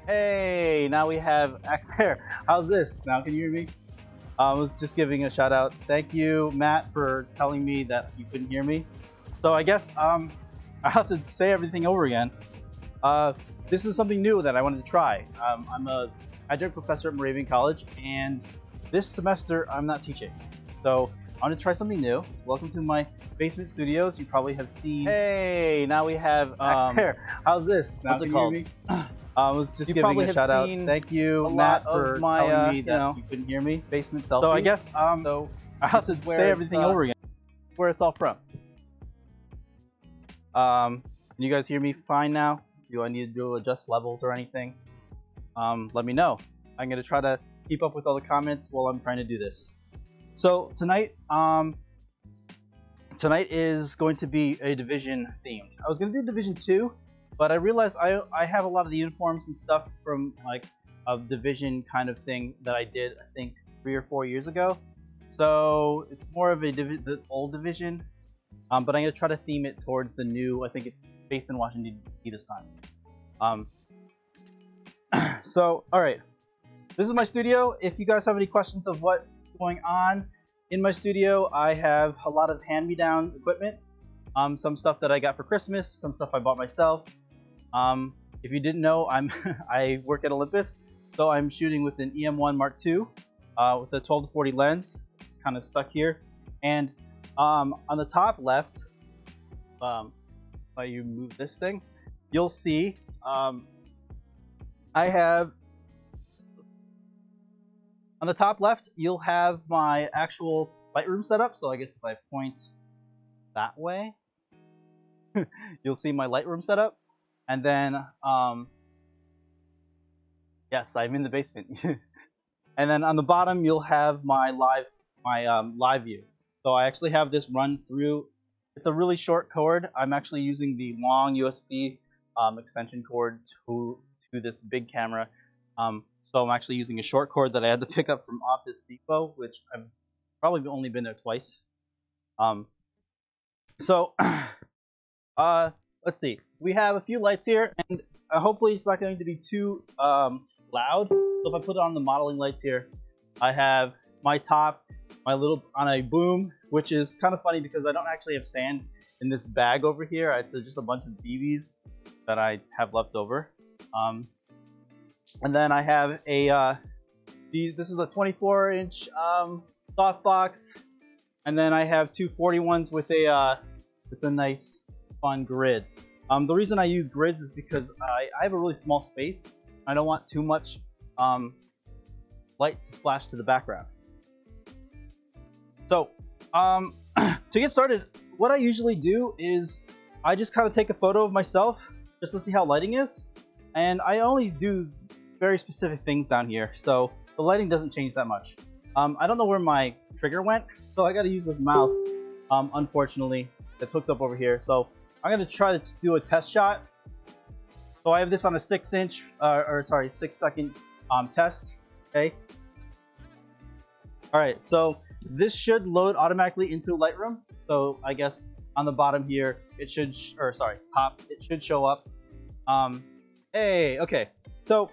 Hey, now we have Act there. How's this? Now can you hear me? I was just giving a shout out. Thank you, Matt, for telling me that you couldn't hear me. So I guess I have to say everything over again. This is something new that I wanted to try. I'm a adjunct professor at Moravian College, and this semester I'm not teaching. So I want to try something new. Welcome to my basement studios. You probably have seen. Hey, now we have Act there. How's this? Now What's it can called? you hear me? I was just You giving probably a have shout out. seen Thank you, a Matt, lot of for my, telling me that you know, you couldn't hear me. basement selfies. So I guess So I have to this is where say it's, everything over again. Where it's all from. Can you guys hear me fine now? Do I need to adjust levels or anything? Let me know. I'm gonna try to keep up with all the comments while I'm trying to do this. So tonight is going to be a Division themed. I was gonna do Division 2, but I realized I have a lot of the uniforms and stuff from like a Division kind of thing that I did I think 3 or 4 years ago. So it's more of the old Division, but I'm gonna try to theme it towards the new. I think it's based in Washington D.C. this time. So all right, this is my studio. If you guys have any questions of what's going on in my studio, I have a lot of hand-me-down equipment. Some stuff that I got for Christmas, some stuff I bought myself. If you didn't know, I work at Olympus, so I'm shooting with an EM1 Mark II with a 12-40 lens. It's kind of stuck here, and on the top left, if you move this thing, you'll see I have. On the top left, you'll have my actual Lightroom setup. So I guess if I point that way, you'll see my Lightroom setup. And then Yes, I'm in the basement. And then on the bottom, you'll have my live view. So I actually have this run through. It's a really short cord. I'm actually using the long USB extension cord to this big camera. So I'm actually using a short cord that I had to pick up from Office Depot, which I've probably only been there twice. So let's see. We have a few lights here, and hopefully it's not going to be too loud. So if I put it on the modeling lights here, I have my top, my little on a boom, which is kind of funny because I don't actually have sand in this bag over here. It's just a bunch of BBs that I have left over. And then I have a this is a 24-inch softbox, and then I have two 40-ones with a nice fun grid. The reason I use grids is because I have a really small space. I don't want too much light to splash to the background. So to get started, what I usually do is I just kind of take a photo of myself just to see how lighting is, and I only do very specific things down here, so the lighting doesn't change that much. I don't know where my trigger went, so I got to use this mouse. Unfortunately, it's hooked up over here, so I'm gonna try to do a test shot. So I have this on a 6-second test. Okay. All right, so this should load automatically into Lightroom. So I guess on the bottom here, it should, top, it should show up. Hey, okay. So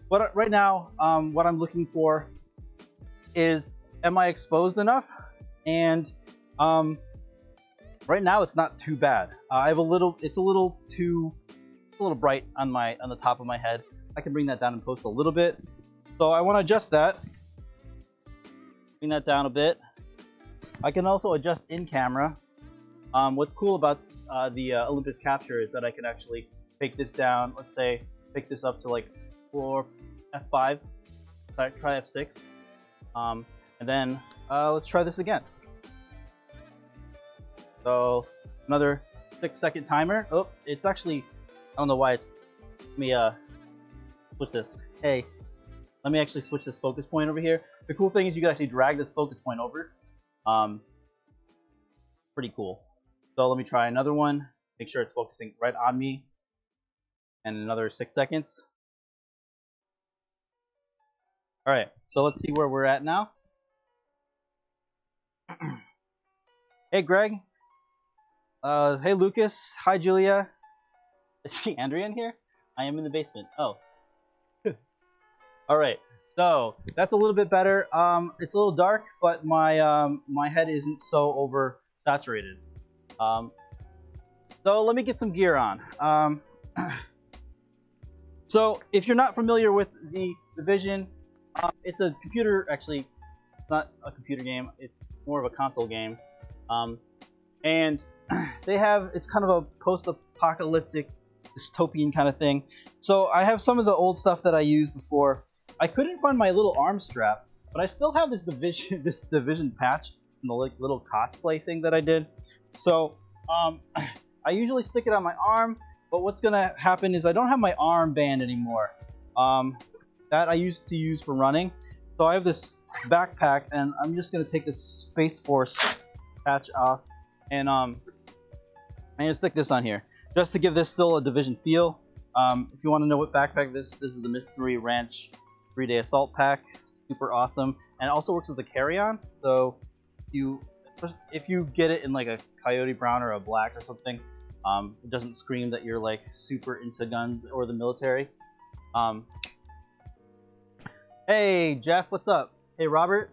right now, what I'm looking for is, am I exposed enough? And right now it's not too bad. It's a little bright on the top of my head. I can bring that down and post a little bit. So I want to adjust that. Bring that down a bit. I can also adjust in camera. What's cool about the Olympus Capture is that I can actually take this down. Let's say pick this up to like F5. Try F6. And then let's try this again. So another 6-second timer. Oh, it's actually, I don't know why it's, let me switch this. Hey, let me actually switch this focus point over here. The cool thing is you can actually drag this focus point over. Pretty cool. So let me try another one. Make sure it's focusing right on me. And another 6 seconds. All right, so let's see where we're at now. Hey, Greg. Hey, Lucas. Hi, Julia. Is Andrea in here? I am in the basement. Oh. All right. So that's a little bit better. It's a little dark, but my head isn't so oversaturated. So let me get some gear on. So if you're not familiar with the Division, it's a computer. Actually, it's not a computer game. It's more of a console game. And it's kind of a post-apocalyptic dystopian kind of thing. So I have some of the old stuff that I used before. I couldn't find my little arm strap, but I still have this Division patch and the little cosplay thing that I did. So I usually stick it on my arm, but what's gonna happen is I don't have my arm band anymore. That I used to use for running. So I have this backpack, and I'm just gonna take this Space Force patch off, and I'm gonna stick this on here just to give this still a Division feel. If you want to know what backpack this is the Mystery Ranch 3-day assault pack. Super awesome, and it also works as a carry-on. So if you get it in like a coyote brown or a black or something, it doesn't scream that you're like super into guns or the military. Hey Jeff, what's up? Hey Robert,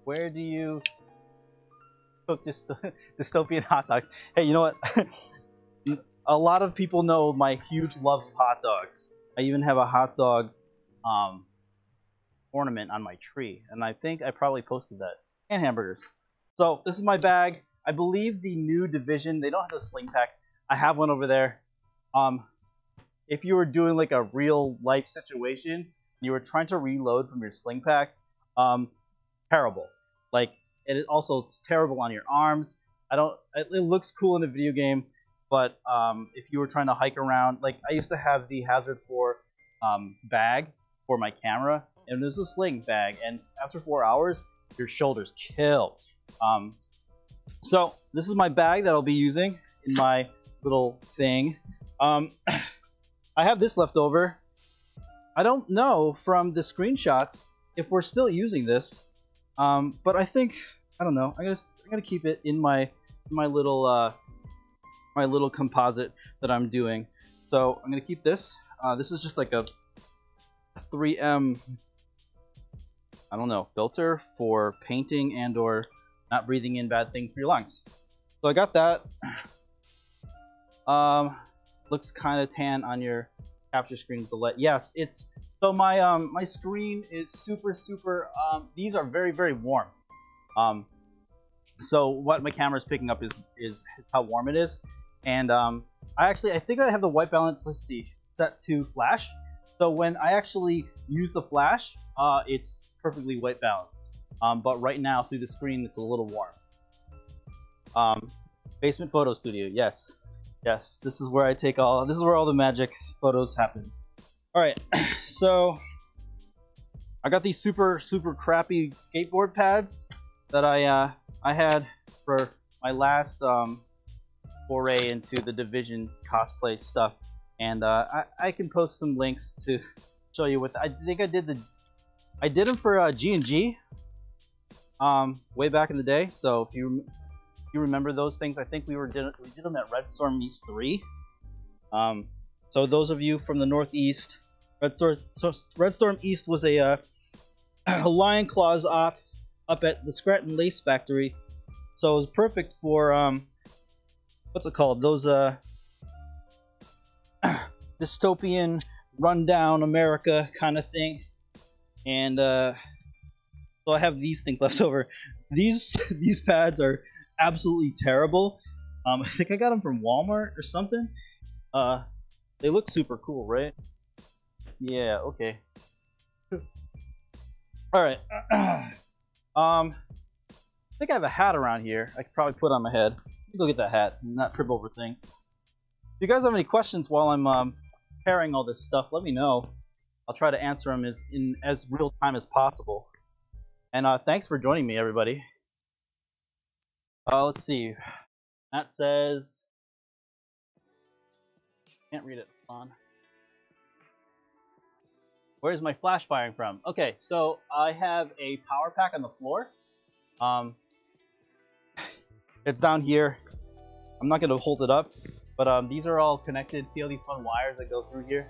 where do you cook dystopian hot dogs? Hey, you know what? A lot of people know my huge love of hot dogs. I even have a hot dog ornament on my tree, and I think I probably posted that. And hamburgers. So this is my bag. I believe the new Division, they don't have the sling packs. I have one over there. If you were doing like a real life situation, you were trying to reload from your sling pack, terrible. Like it's terrible on your arms. It looks cool in a video game. But if you were trying to hike around, like I used to have the Hazard 4 bag for my camera, and there's a sling bag, and after 4 hours, your shoulders kill. So this is my bag that I'll be using in my little thing. I have this left over. I don't know from the screenshots if we're still using this, but I think, I don't know. I'm gonna keep it in my little composite that I'm doing. So I'm gonna keep this. This is just like a 3M, I don't know, filter for painting and or not breathing in bad things for your lungs. So I got that. Looks kind of tan on your capture screen with the LED. Yes, it's so my my screen is super. These are very warm. So what my camera is picking up is how warm it is, and I think I have the white balance. Let's see, set to flash. So when I actually use the flash, it's perfectly white balanced. But right now through the screen, it's a little warm. Basement photo studio. Yes, this is where I take all. This is where all the magic photos happen. All right, so I got these super crappy skateboard pads that I had for my last foray into the Division cosplay stuff, and I can post some links to show you what I think I did them for G&G way back in the day. So if you remember those things, I think we did them at Red Storm East 3. So those of you from the Northeast, Red Storm East was a Lion Claws op up at the Scranton Lace Factory. So it was perfect for what's it called? Those dystopian rundown America kind of thing. And so I have these things left over. These pads are absolutely terrible. I think I got them from Walmart or something. They look super cool, right? Yeah, okay. Alright. I think I have a hat around here I could probably put on my head. Let me go get that hat and not trip over things. If you guys have any questions while I'm preparing all this stuff, let me know. I'll try to answer them in as real time as possible. And thanks for joining me, everybody. Let's see. That says... Can't read it. Hold on. Where's my flash firing from? Okay, so I have a power pack on the floor. It's down here. I'm not going to hold it up, but these are all connected. See all these fun wires that go through here?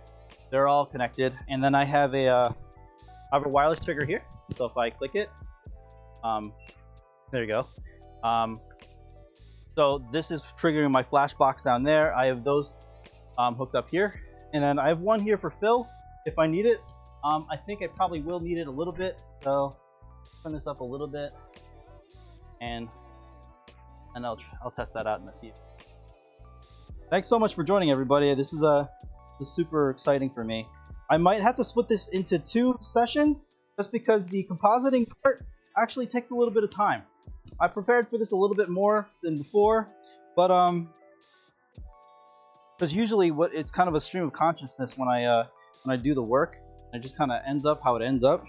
They're all connected. And then I have a wireless trigger here. So if I click it, there you go. So this is triggering my flash box down there. I have those hooked up here, and then I have one here for Phil if I need it. I think I probably will need it a little bit, so turn this up a little bit, and I'll test that out in a few. Thanks so much for joining, everybody. This is super exciting for me. I might have to split this into 2 sessions just because the compositing part actually takes a little bit of time. I prepared for this a little bit more than before, but because usually it's kind of a stream of consciousness when I do the work. It just kind of ends up how it ends up.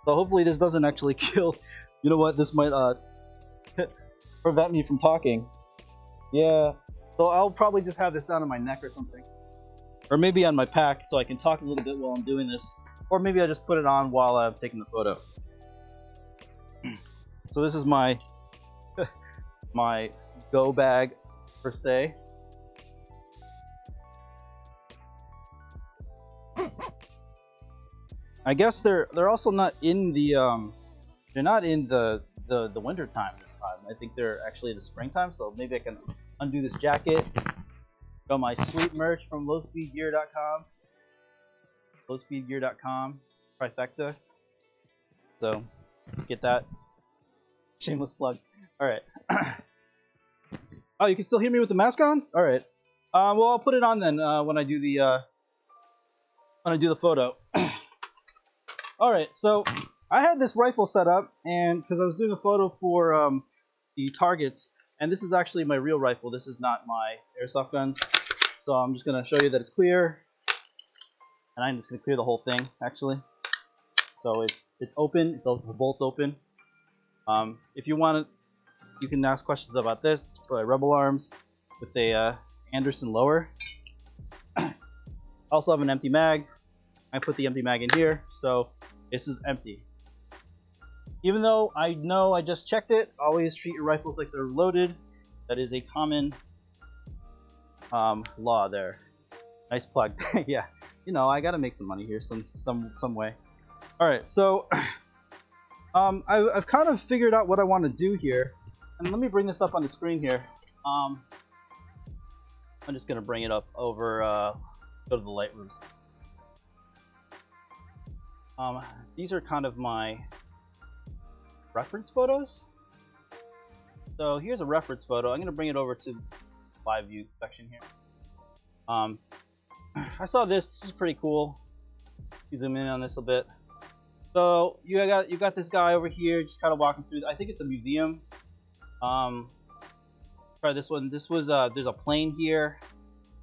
So hopefully this doesn't actually kill. You know what? This might prevent me from talking. Yeah. So I'll probably just have this down on my neck or something, or maybe on my pack so I can talk a little bit while I'm doing this, or maybe I just put it on while I'm taking the photo. So this is my my go bag per se. I guess they're also not in the they're not in the winter time this time. I think they're actually in the springtime. So maybe I can undo this jacket. Got my sweet merch from lowspeedgear.com. Lowspeedgear.com trifecta. So get that. Shameless plug. All right. Oh, you can still hear me with the mask on? All right. Well, I'll put it on then when I do the photo. All right. So I had this rifle set up, and because I was doing a photo for the targets, And this is actually my real rifle. This is not my airsoft guns. So I'm just gonna show you that it's clear, and I'm just gonna clear the whole thing actually. So it's open. The bolt's open. If you want to, you can ask questions about this. It's by Rebel Arms with a Anderson lower. I also have an empty mag. I put the empty mag in here, so this is empty. Even though I know I just checked it, always treat your rifles like they're loaded. That is a common law there. Nice plug. Yeah, you know, I gotta make some money here some way. All right, so I've kind of figured out what I want to do here, and let me bring this up on the screen here. I'm just gonna bring it up over. Go to the Lightrooms. These are kind of my reference photos. So here's a reference photo. I'm gonna bring it over to the live view section here. I saw this. This is pretty cool. You zoom in on this a bit. So you got this guy over here, just kind of walking through. I think it's a museum. Try this one. This was there's a plane here.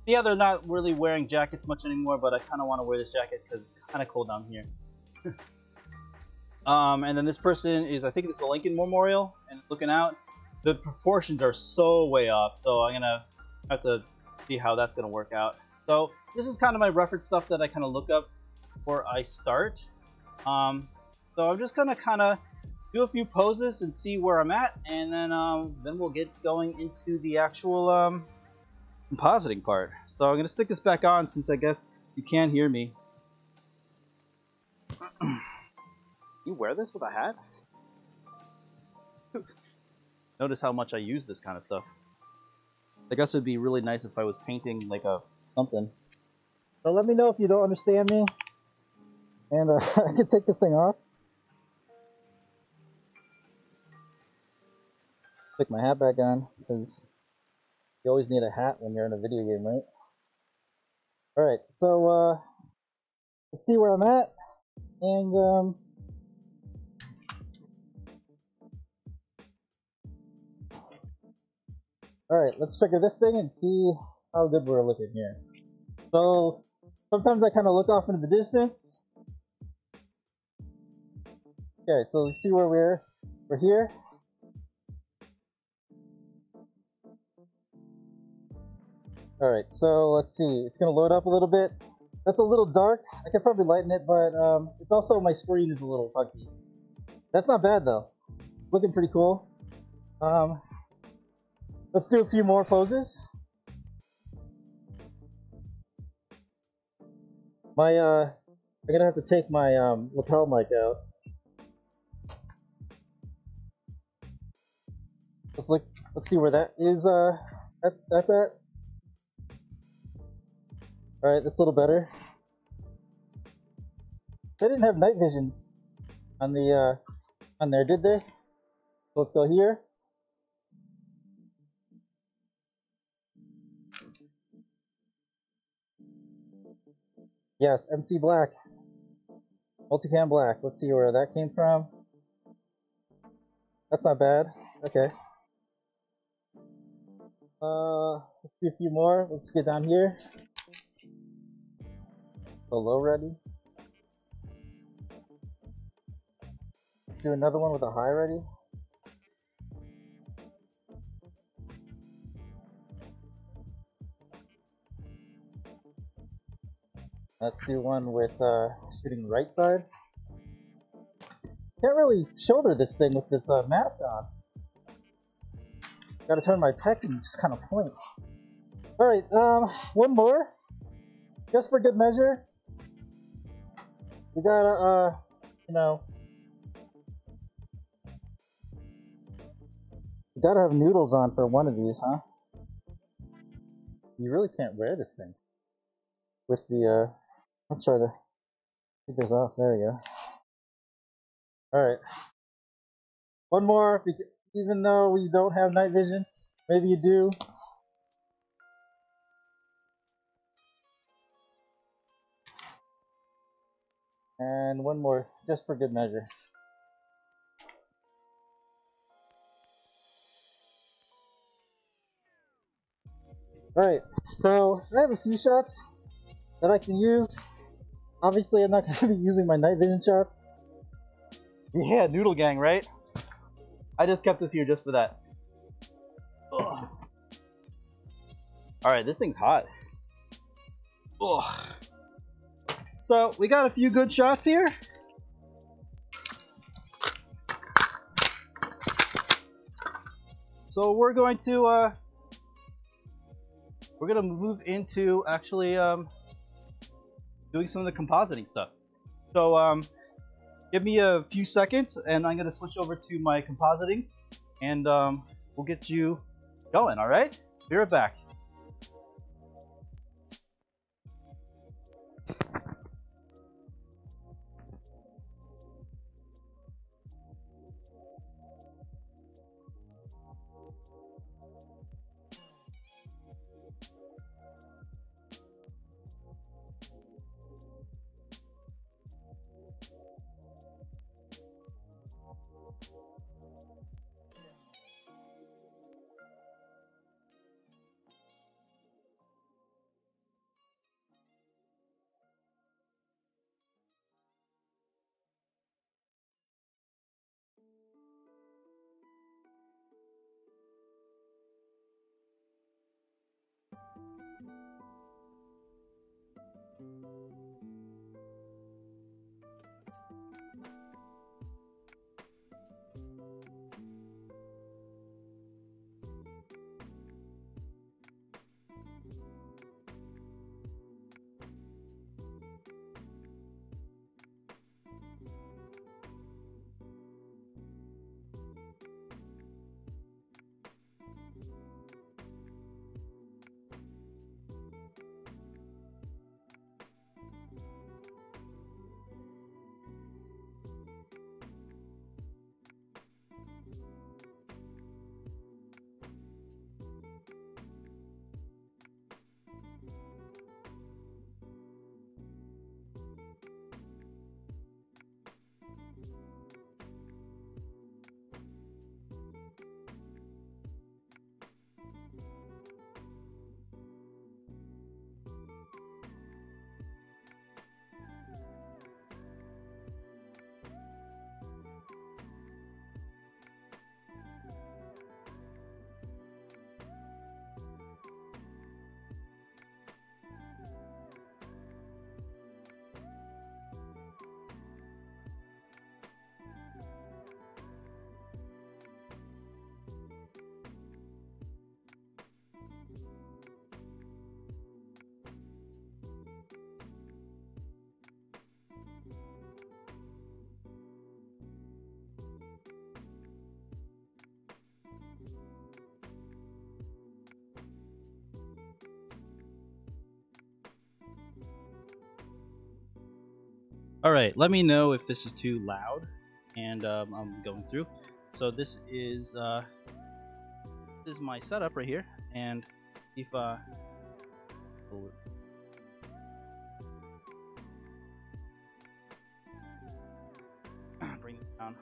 Yeah, they're not really wearing jackets much anymore, but I kind of want to wear this jacket because it's kind of cold down here. And then this person is, I think it's the Lincoln Memorial, and looking out, the proportions are so way off. So I'm gonna have to see how that's gonna work out. So this is kind of my reference stuff that I kind of look up before I start. So I'm just gonna kind of do a few poses and see where I'm at, and then we'll get going into the actual compositing part. So I'm gonna stick this back on since I guess you can hear me. You wear this with a hat? Notice how much I use this kind of stuff. I guess it would be really nice if I was painting like a something. So let me know if you don't understand me, and I can take this thing off. Stick my hat back on because you always need a hat when you're in a video game, right? Alright, so let's see where I'm at, and alright, let's figure this thing and see how good we're looking here. So sometimes I kind of look off into the distance. Okay, so let's see where we're here. Alright, so let's see. It's going to load up a little bit. That's a little dark. I could probably lighten it, but it's also, my screen is a little funky. That's not bad though. Looking pretty cool. Let's do a few more poses. I'm gonna have to take my lapel mic out. Let's see where that is. That's at. All right, that's a little better. They didn't have night vision on the on there, did they? So let's go here. Yes, MC Black. Multicam Black. Let's see where that came from. That's not bad. Okay. Let's do a few more. Let's get down here. The low ready. Let's do another one with a high ready. Let's do one with shooting right side. Can't really shoulder this thing with this mask on. Gotta turn my pec and just kind of point. Alright, one more. Just for good measure. We gotta, you know, you gotta have noodles on for one of these, huh? You really can't wear this thing with the, let's try to take this off. There we go. Alright. One more, even though we don't have night vision. Maybe you do. And one more, just for good measure. Alright, so I have a few shots that I can use. Obviously, I'm not going to be using my night vision shots. Yeah, Noodle Gang, right? I just kept this here just for that. Ugh. Alright, this thing's hot. Ugh. So, we got a few good shots here. So we're going to move into actually doing some of the compositing stuff. So give me a few seconds, and I'm gonna switch over to my compositing, and we'll get you going. All right? Be right back. All right, let me know if this is too loud, and I'm going through. So this is my setup right here, and if bring it down.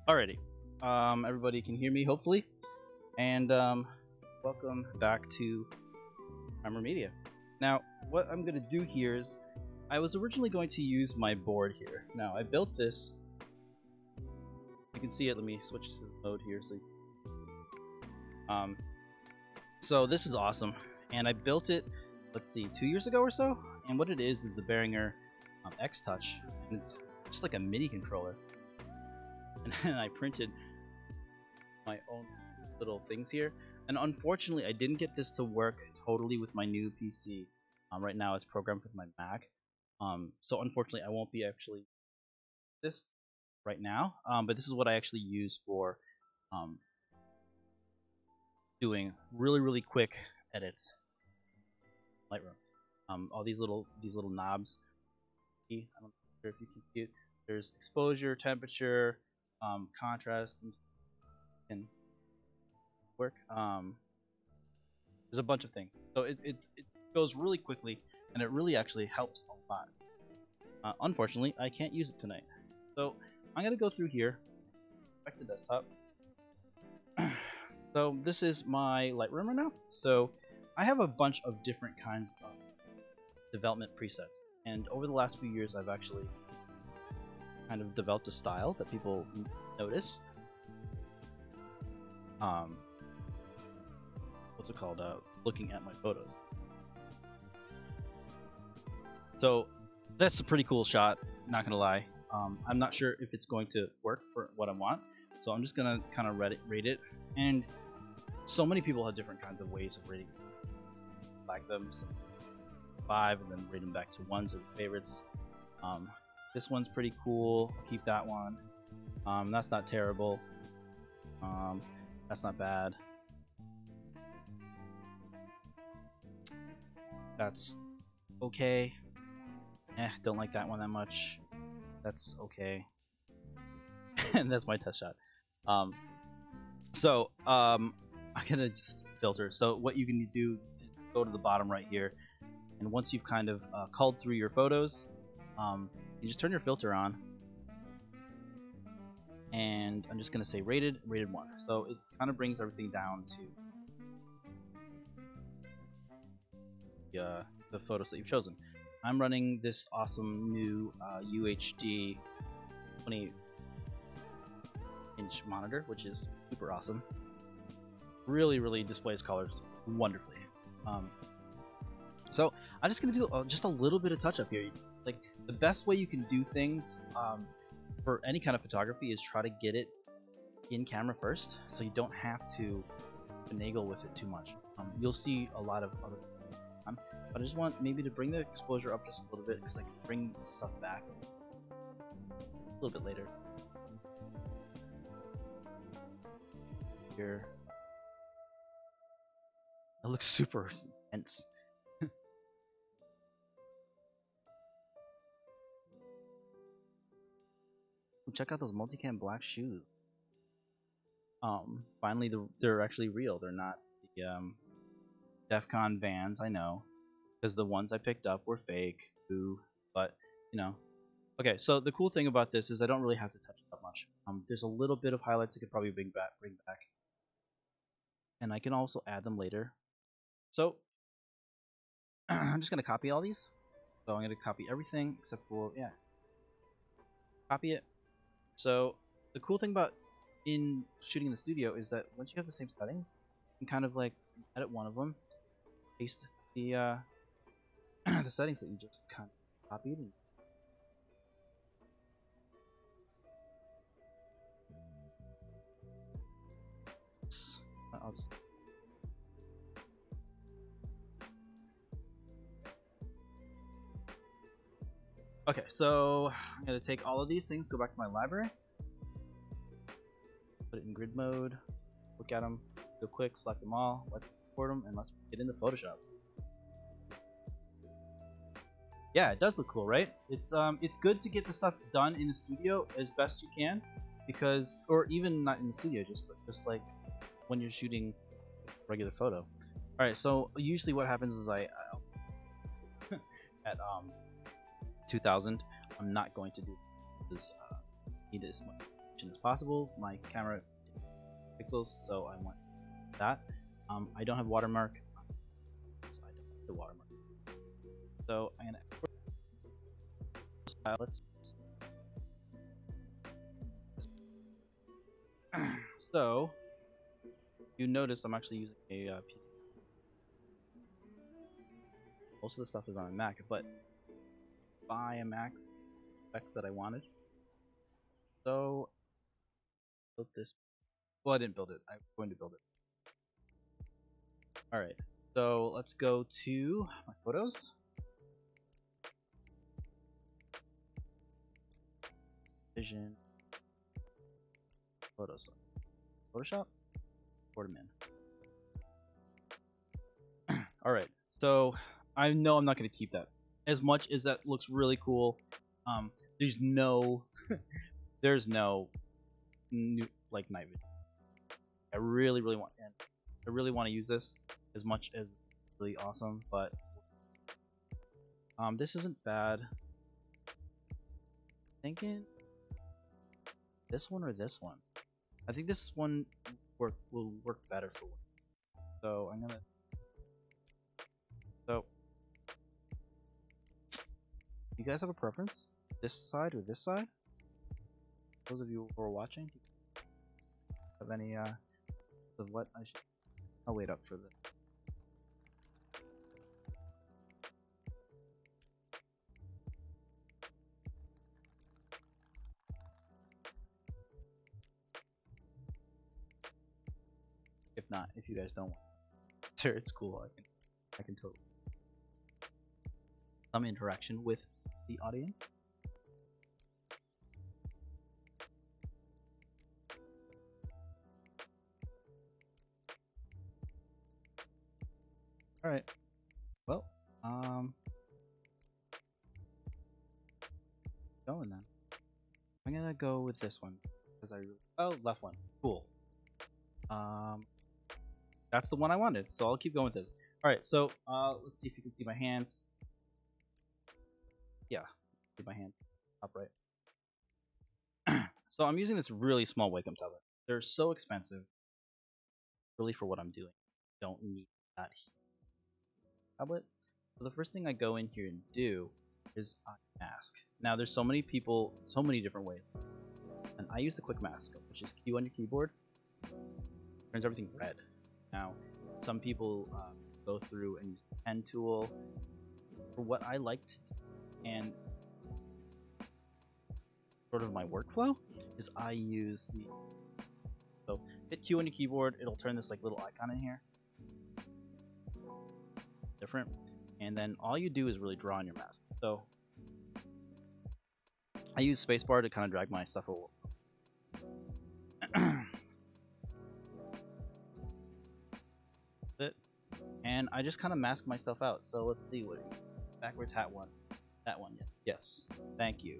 Alrighty, everybody can hear me hopefully, and welcome back to Primer Media. Now, what I'm gonna do here is, I was originally going to use my board here. Now, I built this. You can see it. Let me switch to the mode here. So this is awesome, and I built it. Let's see, 2 years ago or so. And what it is the Behringer X Touch, and it's just like a MIDI controller. And then I printed my own little things here, and unfortunately I didn't get this to work totally with my new PC. Right now it's programmed with my Mac, so unfortunately I won't be actually this right now, but this is what I actually use for doing really quick edits. Lightroom, all these little knobs. I'm not sure if you can see it. There's exposure, temperature, contrast, and work. There's a bunch of things. So it's goes really quickly, and it really actually helps a lot. Unfortunately, I can't use it tonight. So I'm gonna go through here, back to desktop. So this is my Lightroom right now. So I have a bunch of different kinds of development presets, and over the last few years I've actually kind of developed a style that people notice. What's it called? Looking at my photos. So that's a pretty cool shot, not gonna lie. I'm not sure if it's going to work for what I want, so I'm just gonna kind of rate it. And so many people have different kinds of ways of rating. Like them, some 5, and then rate them back to 1s of favorites. This one's pretty cool. I'll keep that one. That's not terrible. That's not bad. That's okay. Don't like that one that much. That's okay. And that's my test shot. I'm gonna just filter. So what you can do is go to the bottom right here, and once you've kind of culled through your photos, you just turn your filter on, and I'm just gonna say rated 1. So it kind of brings everything down to the photos that you've chosen. I'm running this awesome new UHD 20-inch monitor, which is super awesome. Really displays colors wonderfully. So I'm just gonna do just a little bit of touch up here. Like, the best way you can do things for any kind of photography is try to get it in camera first, so you don't have to finagle with it too much. You'll see a lot of other but I just want maybe to bring the exposure up just a little bit, because I can bring the stuff back a little bit later. Here. It looks super intense. Check out those multicam black shoes. Finally, they're actually real. They're not the DEF CON Vans, I know, because the ones I picked up were fake. Ooh, but you know. Okay, so the cool thing about this is I don't really have to touch it that much. There's a little bit of highlights I could probably bring back, and I can also add them later. So I'm just gonna copy all these. So I'm gonna copy everything except for copy it. So the cool thing about in shooting in the studio is that once you have the same settings, you can kind of like edit one of them, paste the the settings that you just kind of copied. And I'll just okay, so I'm gonna take all of these things, go back to my library, put it in grid mode, look at them, go quick, select them all, let's import them, and let's get into Photoshop. Yeah, it does look cool, right? It's good to get the stuff done in the studio as best you can, because, or even not in the studio, just like when you're shooting regular photo. All right, so usually what happens is I at 2000, I'm not going to do this. Need as much as possible. My camera pixels, so I want that. I don't have watermark, so I don't have the watermark. So I'm gonna export file. Let's. So you notice I'm actually using a PC. Most of the stuff is on a Mac, but buy a Mac specs that I wanted. So built this. Well, I didn't build it. I'm going to build it. All right. So let's go to my photos. Vision. Photos. Photoshop. Port them in. All right. So I know I'm not going to keep that. As much as that looks really cool, there's no new like night vision. I really want to use this as much as it's really awesome, but This isn't bad. Thinking this one or this one. I think this one will work better for one. So I'm gonna. So, you guys have a preference? This side or this side? Those of you who are watching, do you have any of what I should? I'll wait up for this. If not, if you guys don't want, sure, it's cool. I can totally some interaction with the audience. All right. Well, going then. I'm gonna go with this one because left one. Cool. That's the one I wanted, so I'll keep going with this. All right. So let's see if you can see my hands. Yeah, see my hands upright. So I'm using this really small Wacom tablet. They're so expensive, really, for what I'm doing. Don't need that tablet. So the first thing I go in here and do is I mask. Now there's so many people, so many different ways, and I use the quick mask, which is Q on your keyboard. Turns everything red. Now, some people go through and use the pen tool. For what I like to do, and sort of my workflow, is I use the so hit Q on your keyboard. It'll turn this like little icon in here. Different. And then all you do is really draw on your mask. So I use spacebar to kind of drag my stuff away. And I just kind of mask myself out. So let's see what backwards hat one. That one, yes. Thank you.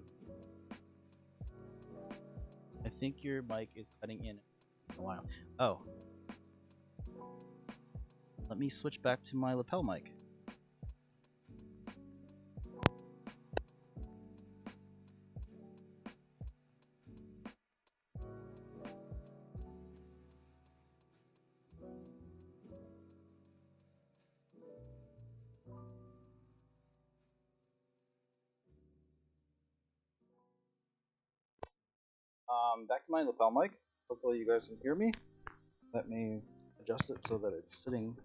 I think your mic is cutting in a while. Oh. Let me switch back to my lapel mic. Back to my lapel mic. Hopefully you guys can hear me. Let me adjust it so that it's sitting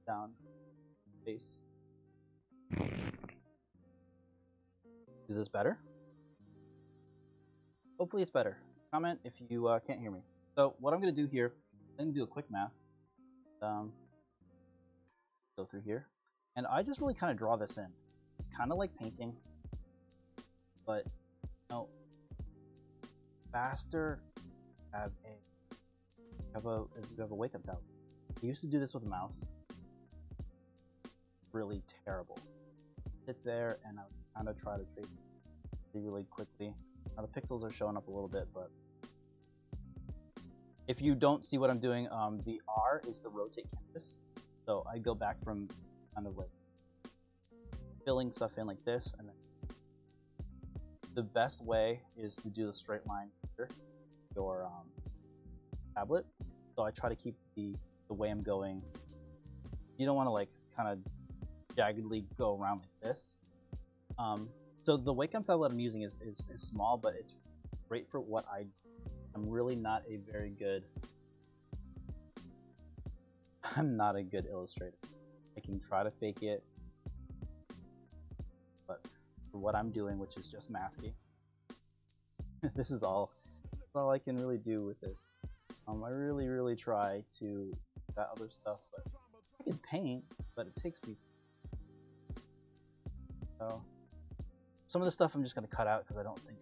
down face. Is this better? Hopefully it's better. Comment if you can't hear me. So what I'm going to do here, I'm going to do a quick mask. Go through here. And I just really kind of draw this in. It's kind of like painting, but you know, faster. If you have a Wacom tablet. I used to do this with a mouse. Really terrible. Sit there and I would kind of try to trace really quickly. Now the pixels are showing up a little bit, but if you don't see what I'm doing, the R is the rotate canvas. So I go back from kind of like filling stuff in like this, and then the best way is to do the straight line here, your tablet. So I try to keep the way I'm going. You don't want to like kind of jaggedly go around like this. So the Wacom tablet I'm using is small, but it's great for what I do. I'm really not a very good. I'm not a good illustrator. I can try to fake it, but for what I'm doing, which is just masking, this is all I can really do with this. I really try to that other stuff, but I can paint, but it takes me. So some of the stuff I'm just gonna cut out because I don't think.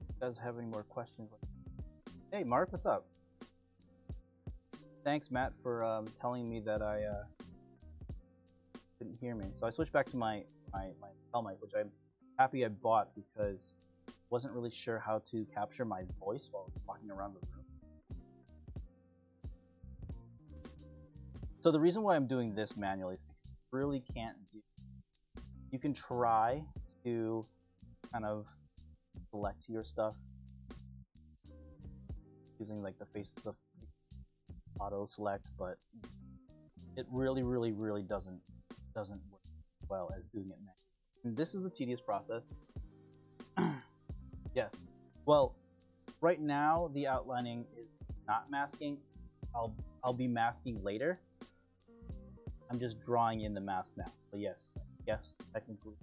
You guys have any more questions? Hey Mark, what's up? Thanks Matt for telling me that I couldn't hear me. So I switched back to my lapel mic, which I'm happy I bought because I wasn't really sure how to capture my voice while walking around the room. So the reason why I'm doing this manually is because you really can't do. You can try to kind of select your stuff using like the auto select, but it really doesn't work well as doing it manually. And this is a tedious process. Yes. Well, right now the outlining is not masking. I'll be masking later. I'm just drawing in the mask now. But yes, technically.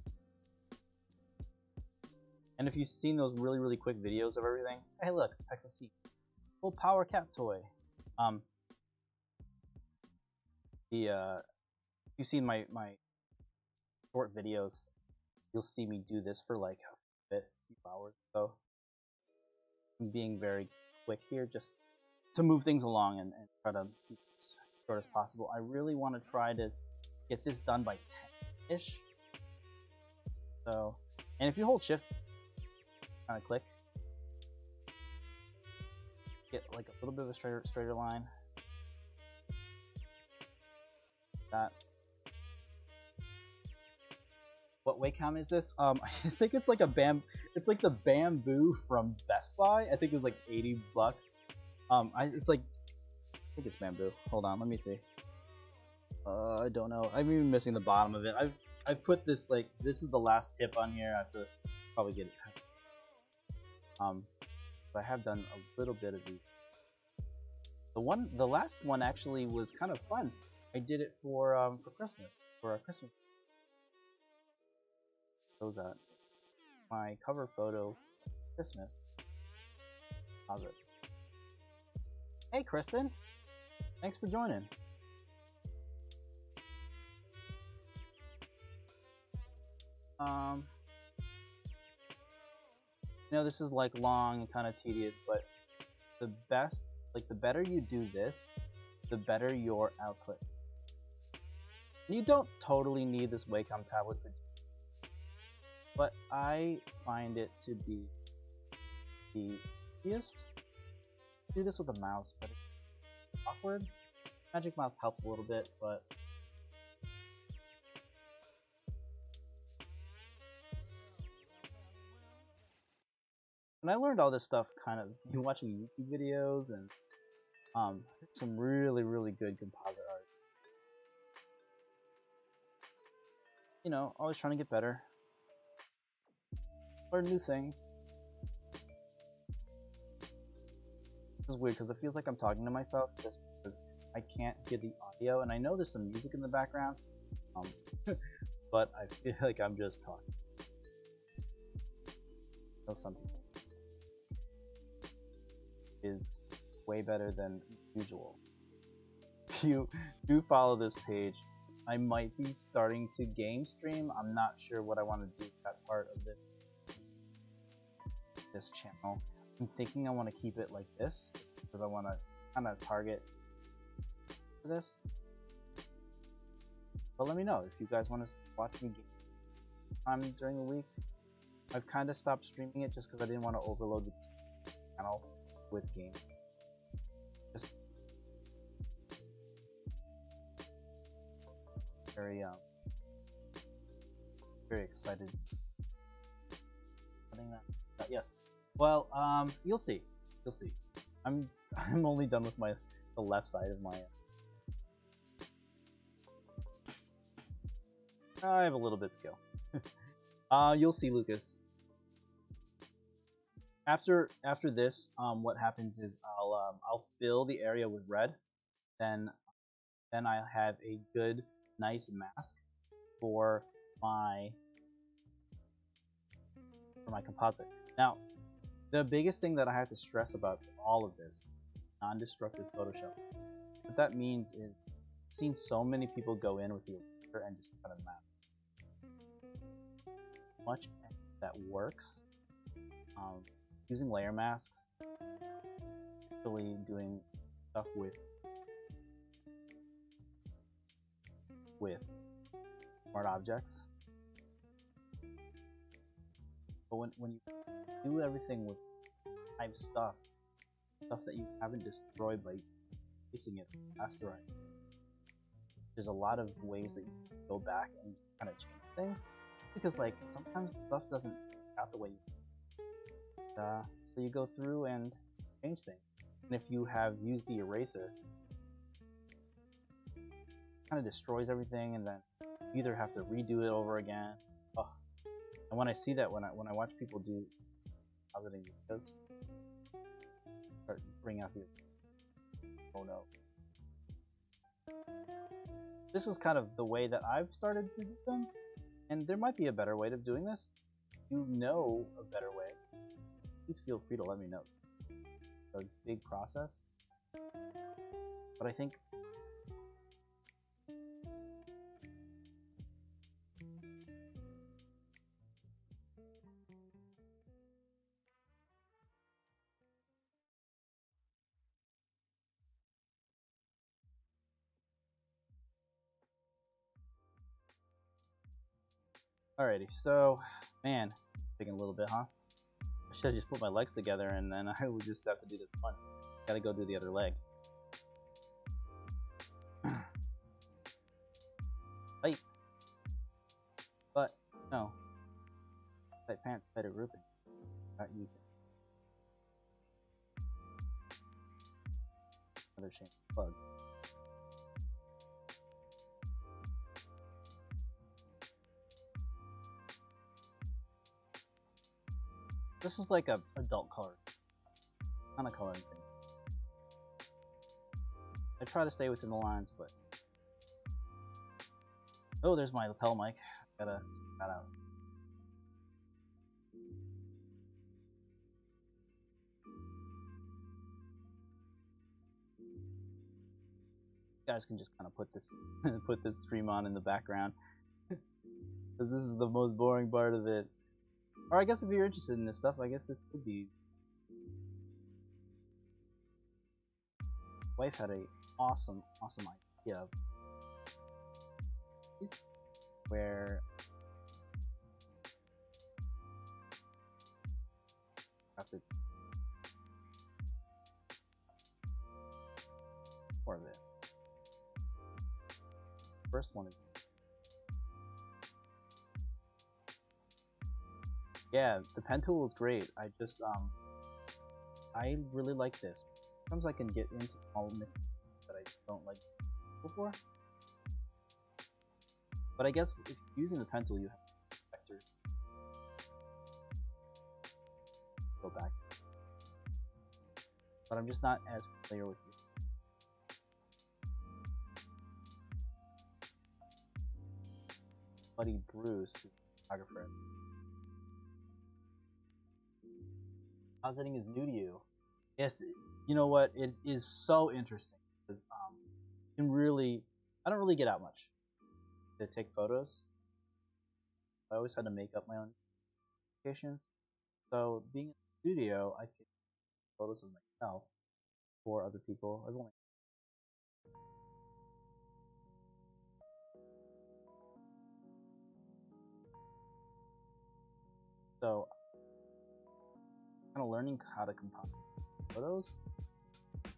And if you've seen those really quick videos of everything, hey look, Peck of Tea, full power cat toy. If you've seen my short videos, you'll see me do this for like a few hours. So I'm being very quick here, just to move things along and try to keep it as short as possible. I really want to try to get this done by 10-ish. So, and if you hold shift, kind of click, get like a little bit of a straighter line. That. What Wacom is this? I think it's like it's like the bamboo from Best Buy. I think it was like 80 bucks. It's like, I think it's bamboo. Hold on, let me see. I don't know. I'm even missing the bottom of it. I've put this, like, this is the last tip on here. I have to probably get it. But I have done a little bit of these. The last one actually was kind of fun. I did it for Christmas, for our Christmas. Shows that my cover photo Christmas. How's it? Hey Kristen, thanks for joining. You know, this is like long and kind of tedious, but the better you do this, the better your output. You don't totally need this Wacom tablet to do, but I find it to be the easiest. Do this with a mouse, but it's awkward. Magic Mouse helps a little bit, but and I learned all this stuff kind of watching YouTube videos and some really good composite art. You know, always trying to get better, learn new things. This is weird because it feels like I'm talking to myself just because I can't hear the audio, and I know there's some music in the background, but I feel like I'm just talking. So something is way better than usual. If you do follow this page, I might be starting to game stream. I'm not sure what I want to do with that part of this channel. I'm thinking I want to keep it like this because I want to kind of target for this. But let me know if you guys want to watch me game time during the week. I've kind of stopped streaming it just because I didn't want to overload the channel with games. Just very excited. Yes. Well, you'll see. You'll see. I'm only done with the left side of my. I have a little bit to go. You'll see, Lucas. After this, what happens is I'll fill the area with red, then I have a good, nice mask for my composite. Now, the biggest thing that I have to stress about all of this, non-destructive Photoshop, what that means is I've seen so many people go in with the eraser and just cut a map. Much that works. Using layer masks, actually doing stuff with smart objects. But when you do everything with live stuff that you haven't destroyed by placing it asteroid, there's a lot of ways that you can go back and kind of change things, because like sometimes stuff doesn't work out the way you so you go through and change things. And if you have used the eraser, it kind of destroys everything, and then you either have to redo it over again. Ugh. And when I see that, when I watch people do positing videos, start bringing out the oh no. This is kind of the way that I've started to do them, and there might be a better way of doing this. If you know a better way, please feel free to let me know. It's a big process, but I think alrighty, so man, taking a little bit, huh? I should have just put my legs together and then I would just have to do this once. Gotta go do the other leg. Tight. But, no. Tight pants, tighter grouping. Not you. Another shame. Plug. This is like a adult color kind of coloring thing. I try to stay within the lines, but oh, there's my lapel mic. Gotta check that out. You guys can just kind of put this put this stream on in the background because this is the most boring part of it. Or I guess if you're interested in this stuff, I guess this could be. Wife had a awesome idea where after more of it. First one is yeah, the pen tool is great. I just I really like this. Sometimes I can get into all mixes that I just don't like before. But I guess if you're using the pen tool, you have vectors. Go back to it. But I'm just not as familiar with it. Buddy Bruce, photographer. Positing is new to you. Yes, you know what? It is so interesting because you can really. I don't really get out much to take photos. I always had to make up my own locations. So being in the studio, I take photos of myself for other people. I've only so kind of learning how to compose photos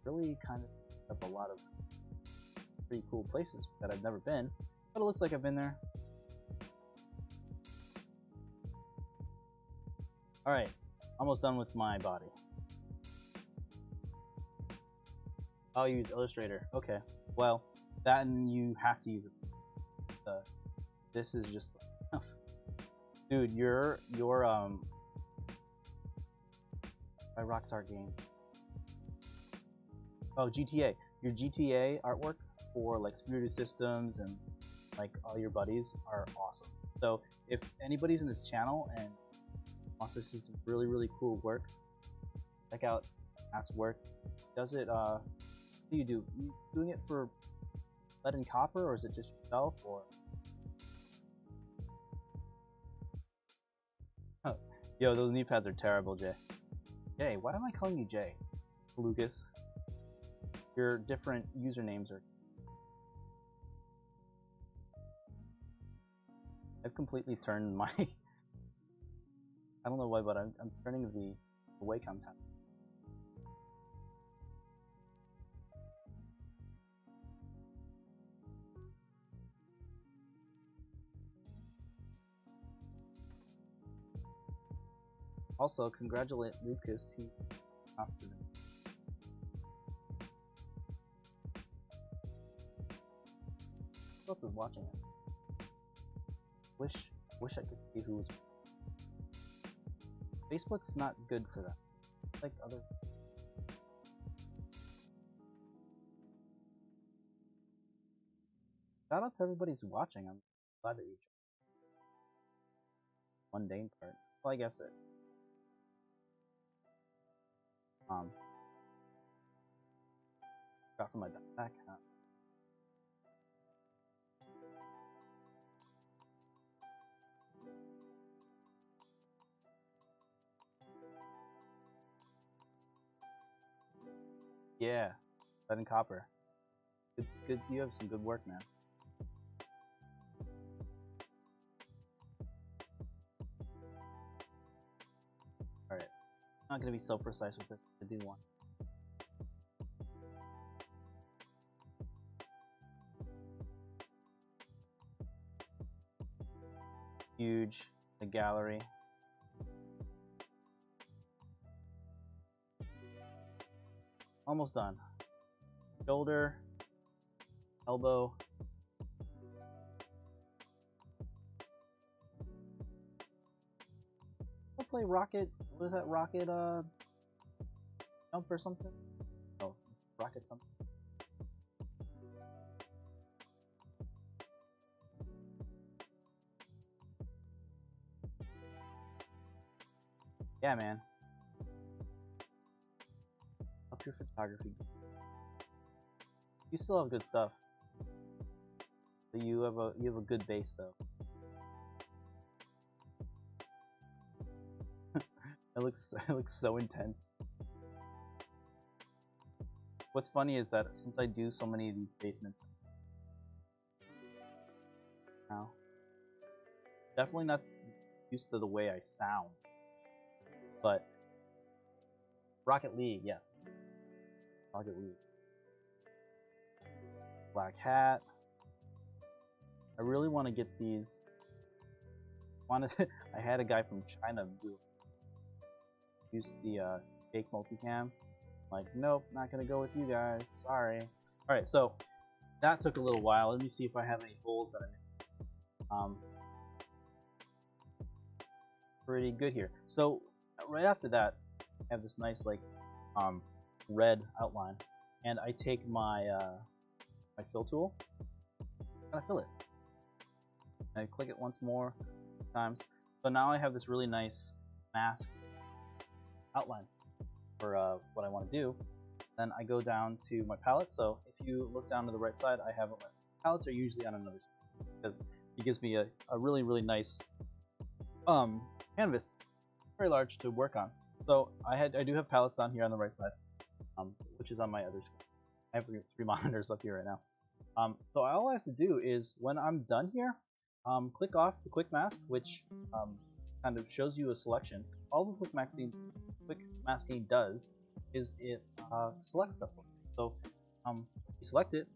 really kind of up a lot of pretty cool places that I've never been, but it looks like I've been there. Alright, almost done with my body. I'll use Illustrator. Okay, well, that and you have to use it. This is just dude, your by Rockstar Games. Oh, GTA. Your GTA artwork for like Spirited Systems and like all your buddies are awesome. So if anybody's in this channel and wants to see some really cool work, check out Matt's work. Does it what do you do? You doing it for Lead and Copper, or is it just yourself, or yo, those knee pads are terrible, Jay. Jay, why am I calling you Jay? Lucas. Your different usernames are. I've completely turned my. I don't know why, but I'm turning the Wacom time. Also, congratulate Lucas. He off today. Who else is watching it? Wish I could see who was. Facebook's not good for that. Like other. Shout out to everybody who's watching. I'm glad that you joined. Mundane part. Well, I guess it. Got from my backpack. Huh? Yeah, lead and copper. It's good. You have some good work, man. All right, I'm not gonna be so precise with this. I do one. Huge, the gallery. Almost done. Shoulder, elbow. I'll play Rocket. What is that? Rocket jump or something? Oh, it's Rocket something. Yeah, man. Up your photography. You still have good stuff. But you have a good base though. It looks so intense. What's funny is that since I do so many of these basements now, definitely not used to the way I sound. But Rocket League, yes. Rocket League. Black hat. I really want to get these. I had a guy from China use the fake multicam. Like, nope, not gonna go with you guys. Sorry. All right, so that took a little while. Let me see if I have any holes that I missed. Pretty good here. So right after that, I have this nice like red outline, and I take my my fill tool and I fill it. And I click it once more times. So now I have this really nice masked outline for what I want to do. Then I go down to my palette. So if you look down to the right side, I have palettes are usually on another screen because it gives me a really nice canvas, very large to work on. So I do have palettes down here on the right side, which is on my other screen. I have 3 monitors up here right now. So all I have to do is when I'm done here, click off the quick mask, which kind of shows you a selection. All the quick masking does is it selects stuff. So you select it,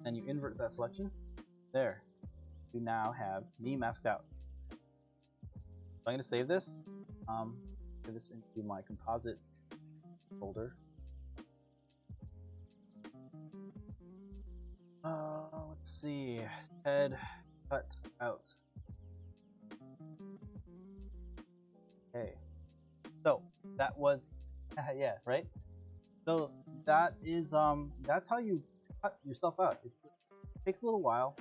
and you invert that selection. There, you now have me masked out. So I'm going to save this. Put this into my composite folder. Let's see. Head cut out. Okay. So that was yeah, right? So that is that's how you cut yourself out. It takes a little while.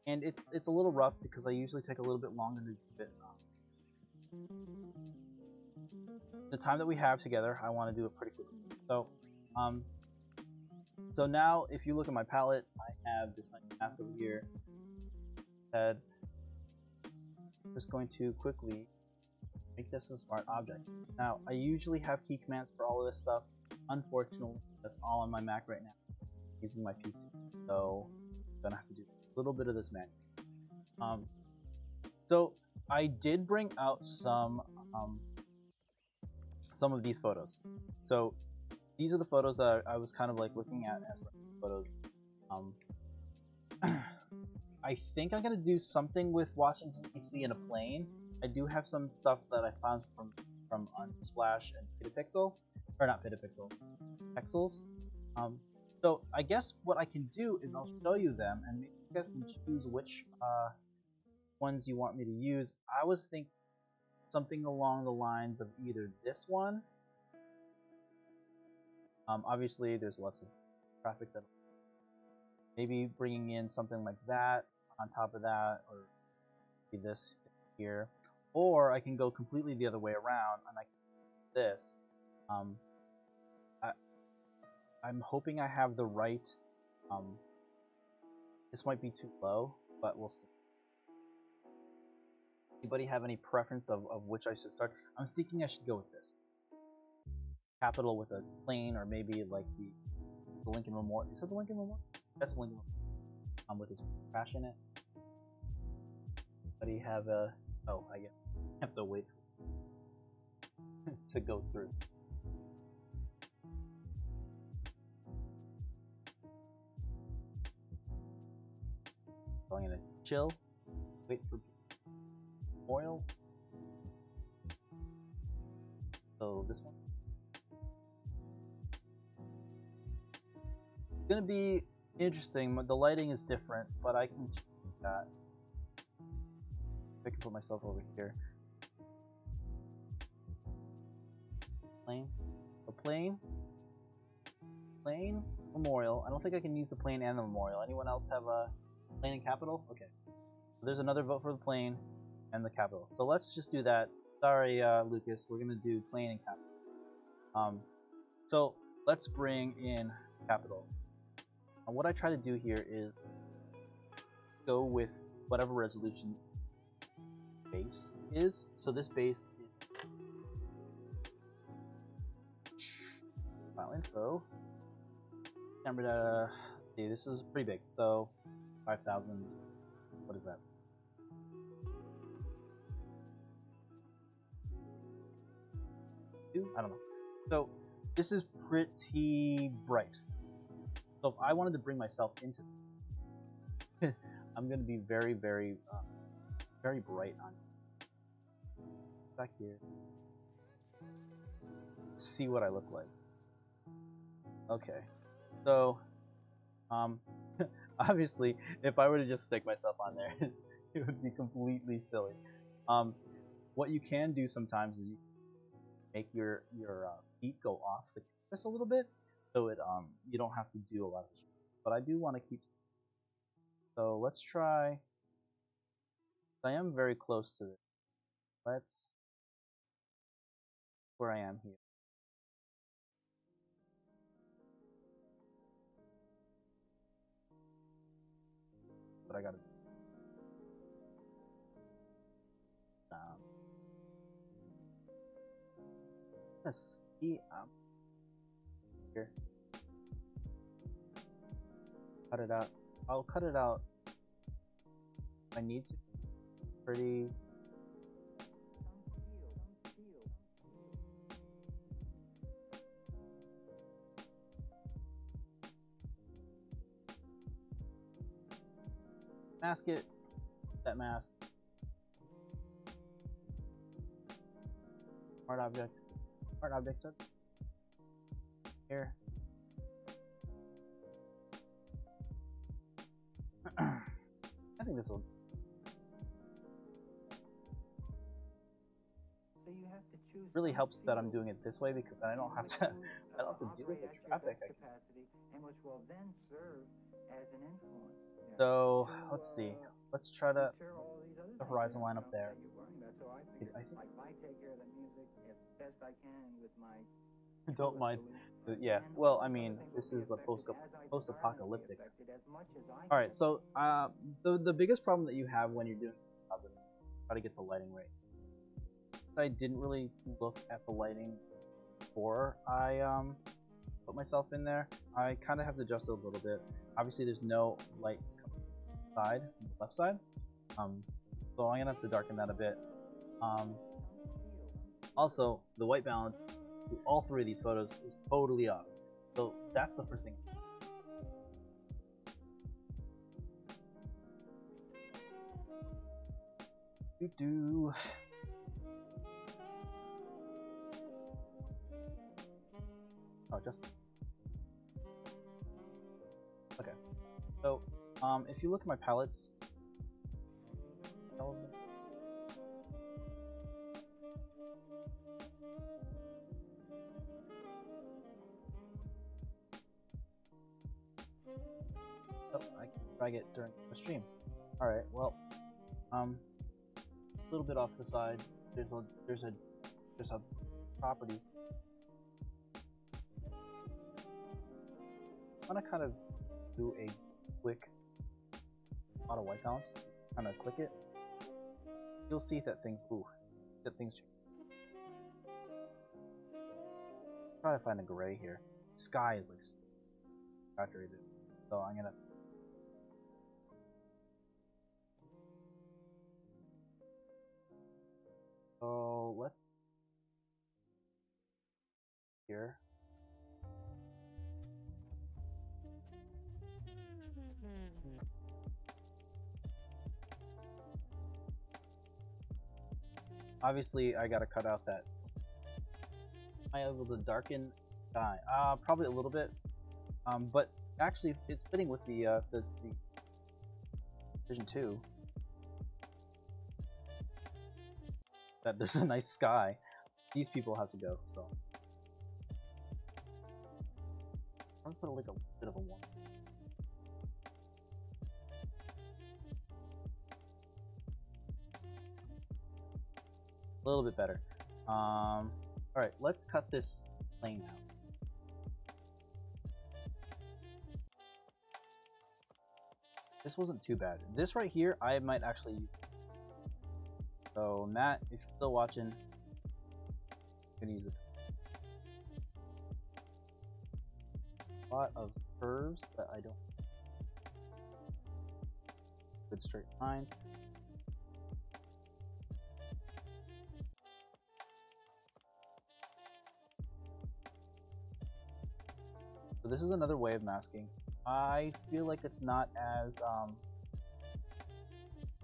And it's a little rough because I usually take a little bit longer to do it. The time that we have together, I want to do it pretty quickly. So so now if you look at my palette, I have this nice mask over here. Head. I'm just going to quickly make this a smart object. Now I usually have key commands for all of this stuff. Unfortunately, that's all on my Mac right now, using my PC. So I'm gonna have to do a little bit of this manually. So I did bring out some of these photos. So these are the photos that I was kind of like looking at as photos. I think I'm gonna do something with Washington DC in a plane. I do have some stuff that I found from Unsplash and Pitapixel, or not Pitapixel, Pexels. So I guess what I can do is I'll show you them, and maybe you guys can choose which ones you want me to use. I was thinking something along the lines of either this one. Obviously, there's lots of traffic that maybe bringing in something like that on top of that, or this here, or I can go completely the other way around and I can do this. I'm hoping I have the right. This might be too low, but we'll see. Anybody have any preference of which I should start? I'm thinking I should go with this. Capital with a plane, or maybe like the Lincoln Memorial. Is that the Lincoln Memorial? That's the Lincoln Memorial. With this crash in it. Anybody have a? Oh, I have to wait to go through. So I'm gonna chill, wait for oil. So this one. It's gonna be interesting. The lighting is different, but I can change that. I can put myself over here. Plane. The plane. Plane. Memorial. I don't think I can use the plane and the memorial. Anyone else have a plane and capital? Okay. So there's another vote for the plane and the capital. So let's just do that. Sorry, Lucas. We're gonna do plane and capital. So let's bring in capital. And what I try to do here is go with whatever resolution base is. So this base is file info. Camera. See, this is pretty big. So 5,000. What is that? I don't know. So this is pretty bright. So if I wanted to bring myself into it, I'm going to be very, very, very bright on back here. See what I look like. Okay. So, obviously, if I were to just stick myself on there, it would be completely silly. What you can do sometimes is you make your feet go off the canvas a little bit, so it you don't have to do a lot of this. But I do want to keep. So let's try. I am very close to this. Let's where I am here. But I gotta. Let's see. Here. Cut it out. I'll cut it out. I need to. Pretty. Mask it. That mask. Smart object. Smart object. Here. I think this will. So you have to choose Really helps that I'm doing it this way because then I don't have to. I don't have to deal with the traffic. Capacity, and which will then serve as an influence. So let's see. Let's try to the horizon line up there. So I think if I take care of the music as best I can with my. Don't mind. Yeah. Well, I mean, this is the post-apocalyptic. All right. So the biggest problem that you have when you're doing composite, try to get the lighting right. I didn't really look at the lighting before I put myself in there. I kind of have to adjust it a little bit. Obviously, there's no lights coming side, on the left side. So I'm gonna have to darken that a bit. Also, the white balance to all three of these photos is totally off. So that's the first thing. adjustment. Okay, so if you look at my palettes, oh, I can drag it during the stream. All right, well, a little bit off the side. There's a property. I'm gonna kind of do a quick auto white balance. Kind of click it. You'll see that things change. Try to find a gray here. Sky is like saturated, so I'm gonna. So let's here. Obviously, I gotta cut out that. Am I able to darken sky? Probably a little bit. But actually, it's fitting with the Vision 2. That there's a nice sky. These people have to go, so I'm gonna put like a bit of a 1. A little bit better. Alright, let's cut this plane out. This wasn't too bad. This right here, I might actually use. So Matt, if you're still watching, I'm gonna use it. A lot of curves that I don't. Good straight lines. So this is another way of masking. I feel like it's not as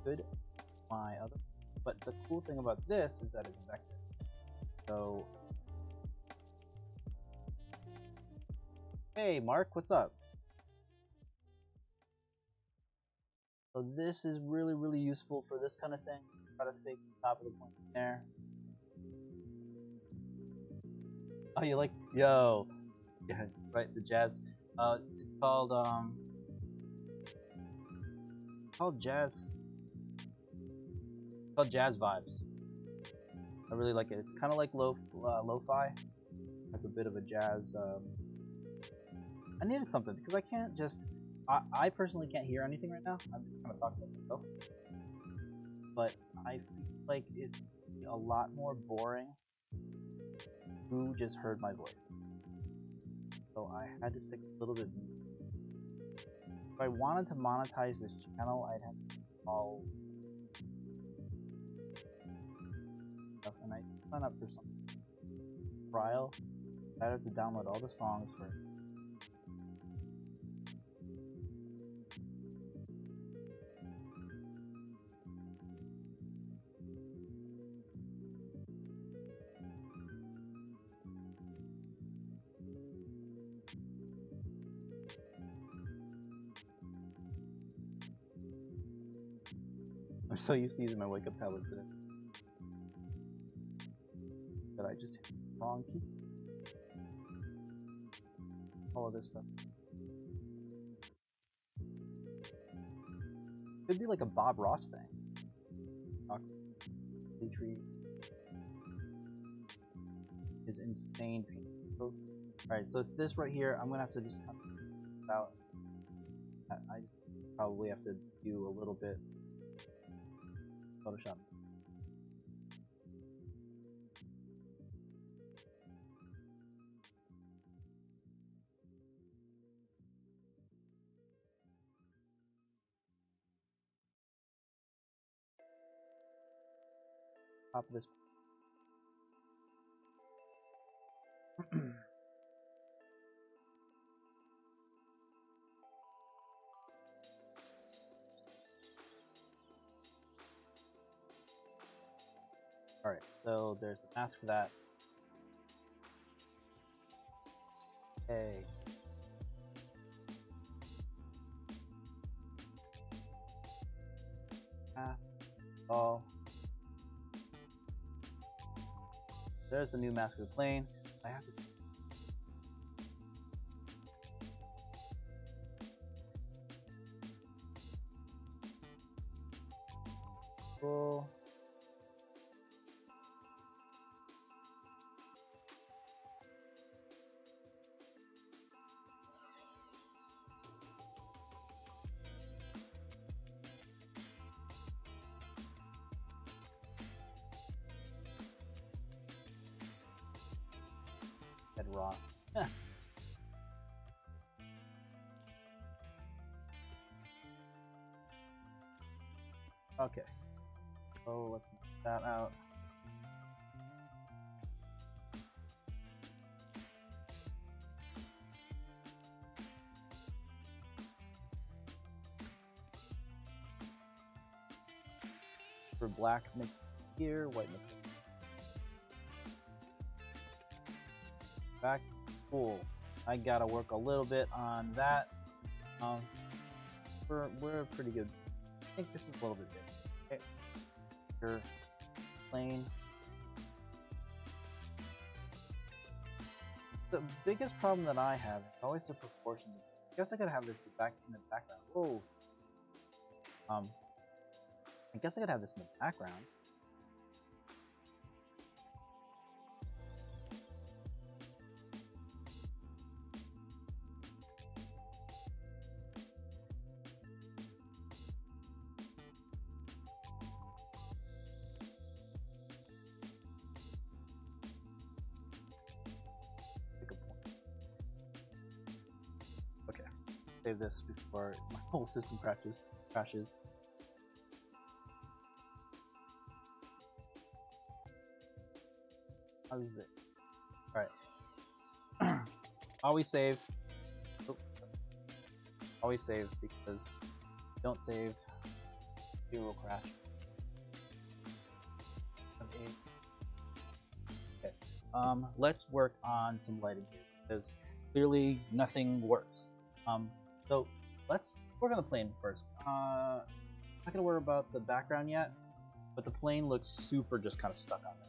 good as my other, but the cool thing about this is that it's vector. So, hey Mark, what's up? So this is really useful for this kind of thing. Try to fake the top of the point there. Oh, you like, yo, yeah, right, the jazz. It's called jazz. It's called Jazz Vibes. I really like it. It's kind of like lo-fi. Has a bit of a jazz. I needed something because I can't just. I personally can't hear anything right now. I'm just kind of talking about myself. But I feel like it's a lot more boring. Who just heard my voice? So I had to stick a little bit. If I wanted to monetize this channel, I'd have to call stuff, and I sign up for some trial. I'd have to download all the songs for. I'm so used to using my wake up tablet today that I just hit the wrong key. All of this stuff. Could be like a Bob Ross thing. Ox tree is insane paint. Alright, so this right here, I'm gonna have to just cut this out. I probably have to do a little bit Photoshop. Top of this. Alright, so there's the mask for that. Hey. Oh. There's the new mask of the plane. I have to. Cool. Head raw. Okay. So let's make that out. For black, mix here, white mix it. Back, cool. I gotta work a little bit on that. We're pretty good. I think this is a little bit big. Okay. Your plane. The biggest problem that I have is always the proportions. I guess I gotta have this back in the background. Whoa. I guess I could have this in the background. Make a point. Okay, save this before my whole system crashes. How's it? Alright. Always save. Oh. Always save, because if you don't save, you will crash. Okay. Let's work on some lighting here, because clearly nothing works. So let's work on the plane first. Not gonna worry about the background yet, but the plane looks super just kind of stuck on there.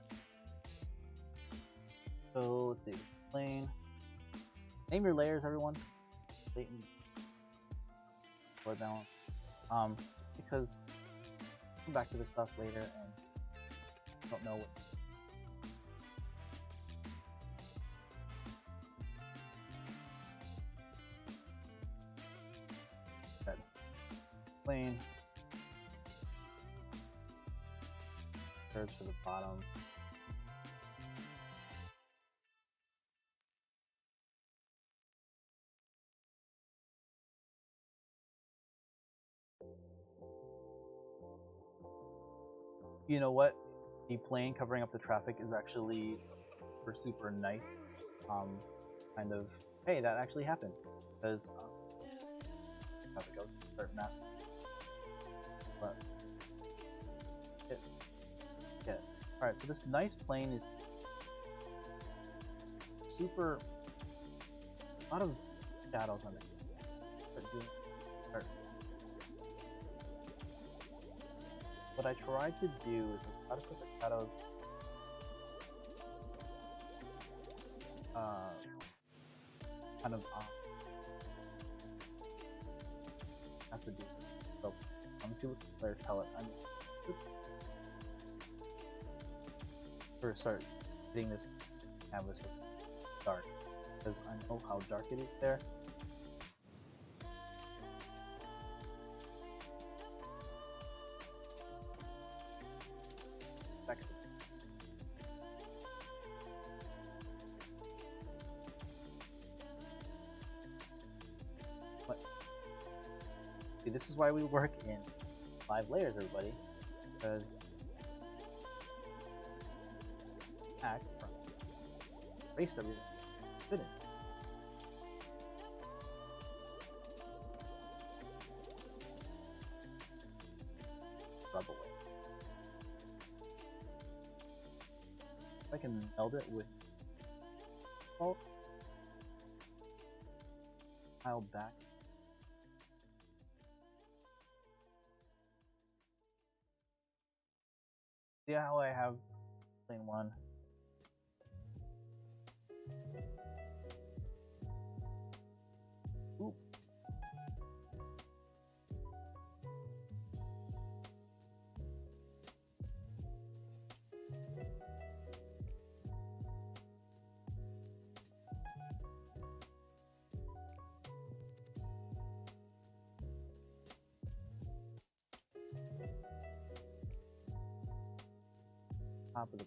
So let's see, plane. Name your layers, everyone. Latent. Floor balance. Because I'll come back to this stuff later and I don't know what. That plane. Curves to the bottom. You know what? The plane covering up the traffic is actually super nice. Kind of, hey, that actually happened. Because, how it goes, start masking. But, yeah. Alright, so this nice plane is super, a lot of shadows on it. What I tried to do is I tried to put the shadows kind of has to do. So I'm too player palette. I'm first start hitting this canvas with dark, because I know how dark it is there. See, this is why we work in 5 layers, everybody, because act from erase everything. Couldn't. Rub away. If I can meld it with salt, tile back. See how I have plane one. Oop. Top of the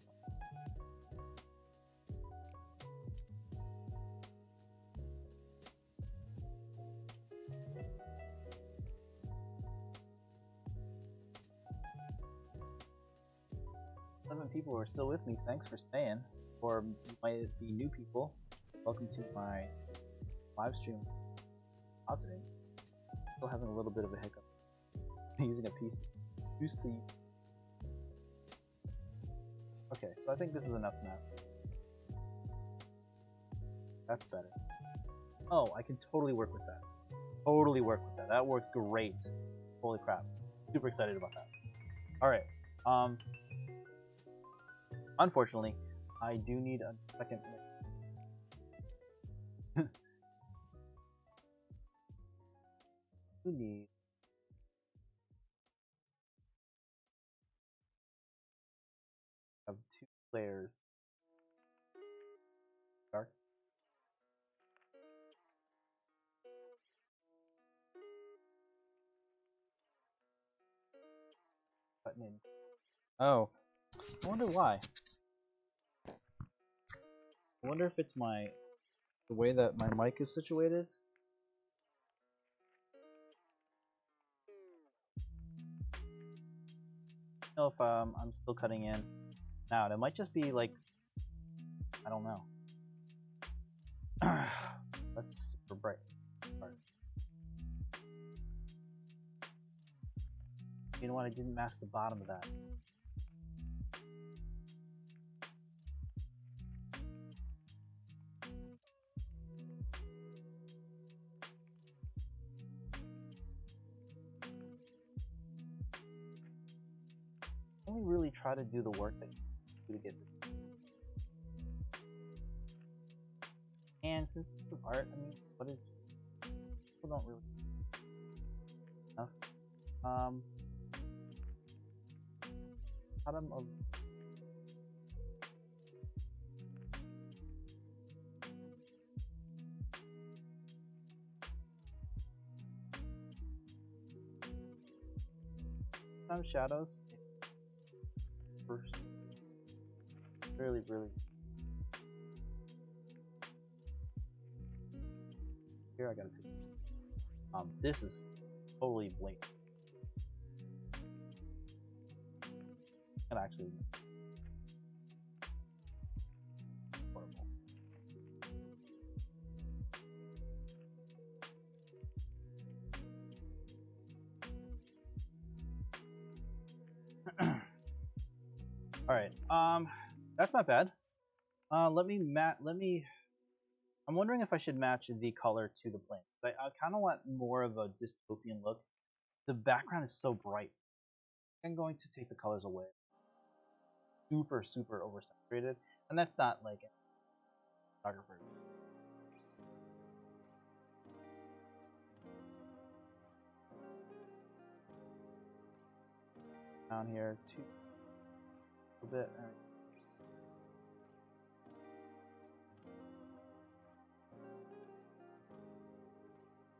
people are still with me. Thanks for staying. Or you might be new people. Welcome to my live stream. Positive. Still having a little bit of a hiccup. Using a PC. Used to. Okay, so I think this is enough mask. That's better. Oh, I can totally work with that. Totally work with that. That works great. Holy crap. Super excited about that. Alright. Unfortunately, I do need a second. You need of 2 layers. Dark. Button in. Oh, I wonder why. I wonder if it's the way that my mic is situated. I don't know if I'm still cutting in now. It might just be like, I don't know. That's super bright. You know what? I didn't mask the bottom of that. Only really try to do the work that you do to get this. And since this is art, I mean, what is people don't really enough. Bottom of some shadows first. Really. Here I gotta take. This is totally blatant. And actually horrible. Alright, that's not bad. I'm wondering if I should match the color to the plane. I kind of want more of a dystopian look. The background is so bright. I'm going to take the colors away. Super oversaturated, and that's not like a photographer. Down here, a bit. I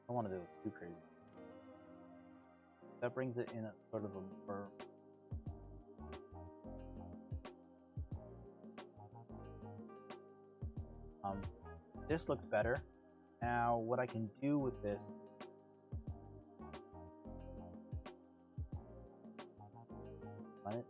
don't want to do it too crazy. That brings it in a sort of a more this looks better. Now what I can do with this run it.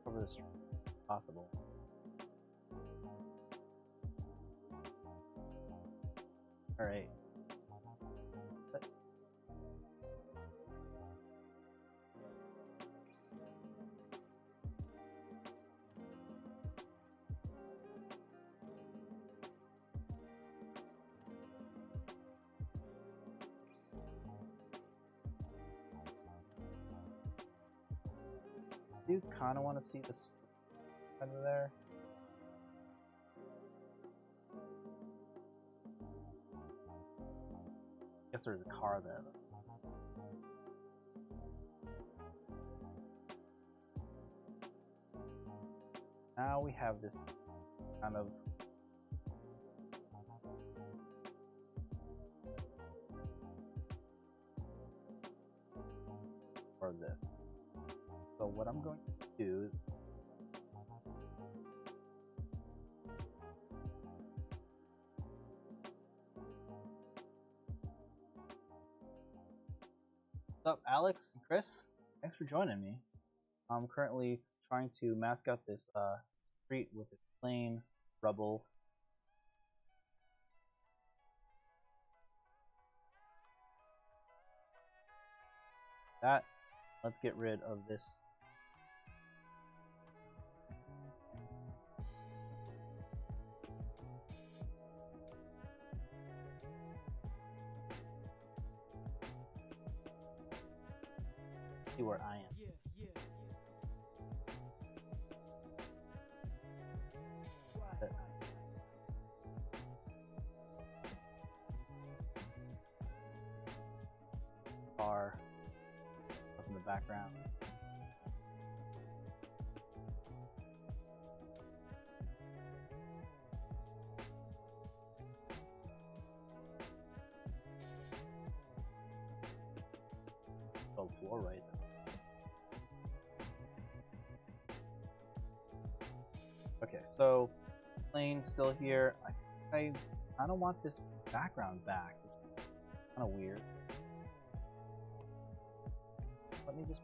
Over this possible. All right. do kind of want to see this under there. Guess there's a car there. Now we have this kind of or this. So what I'm going to do What's up, Alex and Chris? Thanks for joining me. I'm currently trying to mask out this street with a plain rubble. Let's get rid of this. See where I am. Car up in the background. Oh, floor right. Okay, so plane still here. I don't want this background back. It's kind of weird. Let me just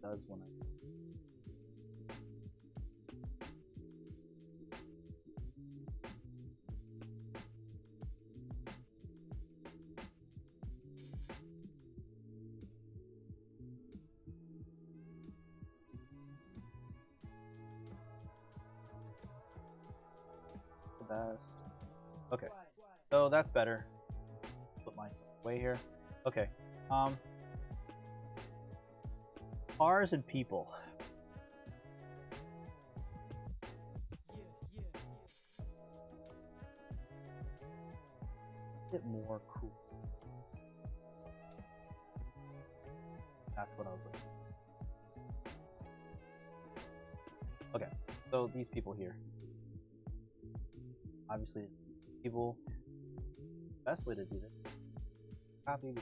does when I the best. Okay, so that's better. Put myself away here. Okay, cars and people. A bit more cool. That's what I was looking for. Okay, so these people here. Obviously, people. Best way to do this. Copy.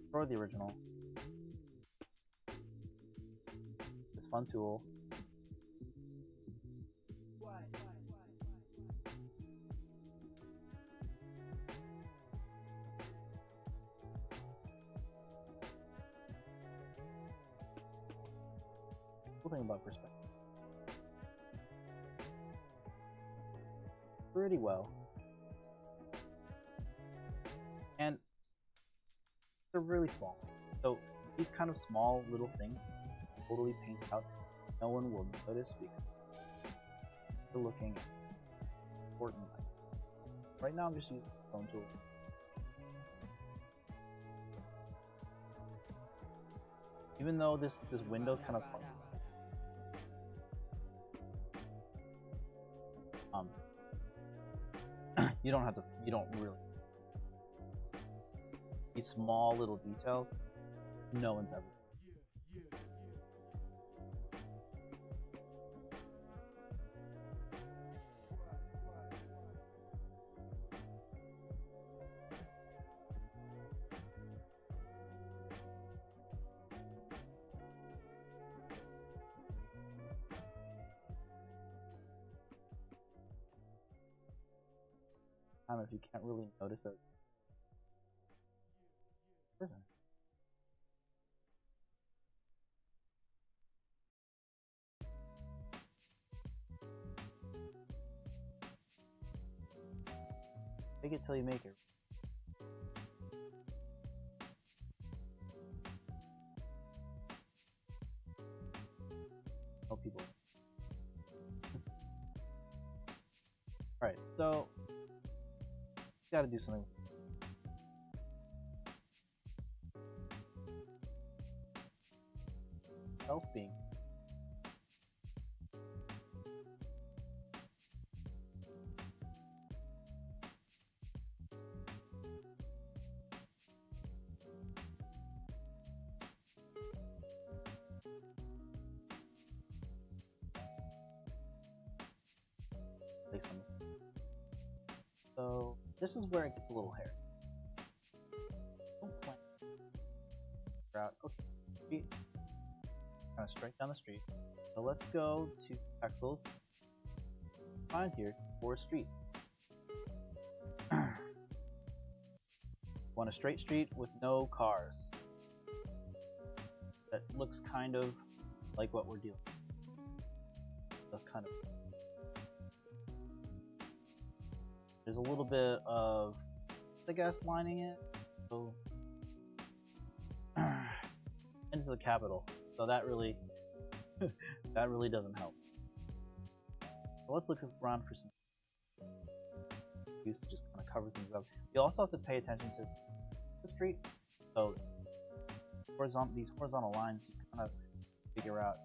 Destroy the original. This fun tool. Cool thing about perspective. Pretty well. And they're really small. So these kind of small little things totally paint out. No one will notice because they're looking at important. Right now I'm just using the phone tool. Even though this window's kind of funky. You don't really. These small little details, no one's ever. I don't know if you can't really notice that. Make it till you make it. Oh, people. Alright, so gotta do something. health being. Place them. So this is where it gets a little hairy. Don't plan. Route. Okay. Street. Kind of straight down the street. So let's go to Pexels. Find here for a street. Want a straight street with no cars. That looks kind of like what we're dealing with. That's kind of. There's a little bit of, I guess, lining it. So into the capital. So that really that really doesn't help. So let's look around for some use to just kind of cover things up. You also have to pay attention to the street. So these horizontal lines, you kind of figure out,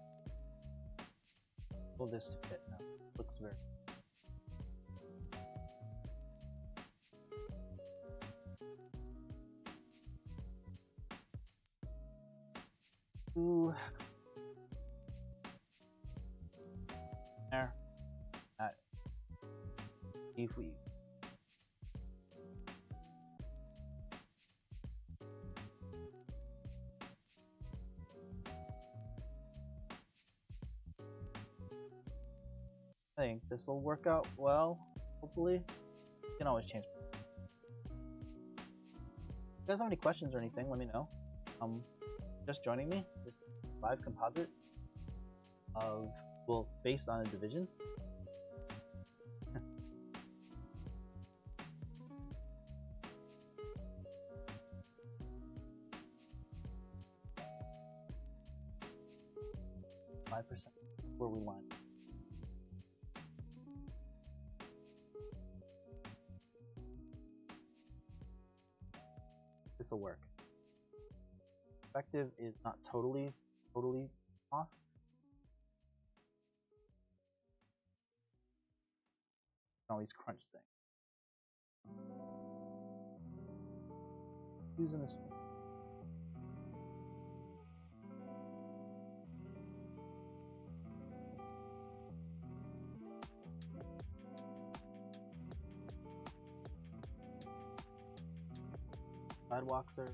will this fit? No, looks very. Ooh. There. That. If we. I think this will work out well. Hopefully, you can always change. If you guys have any questions or anything, let me know. Just joining me, this live composite of, well, based on a division. %, where we line. This will work. Perspective is not totally off. You can always crunch things. Using this. Sidewalks are.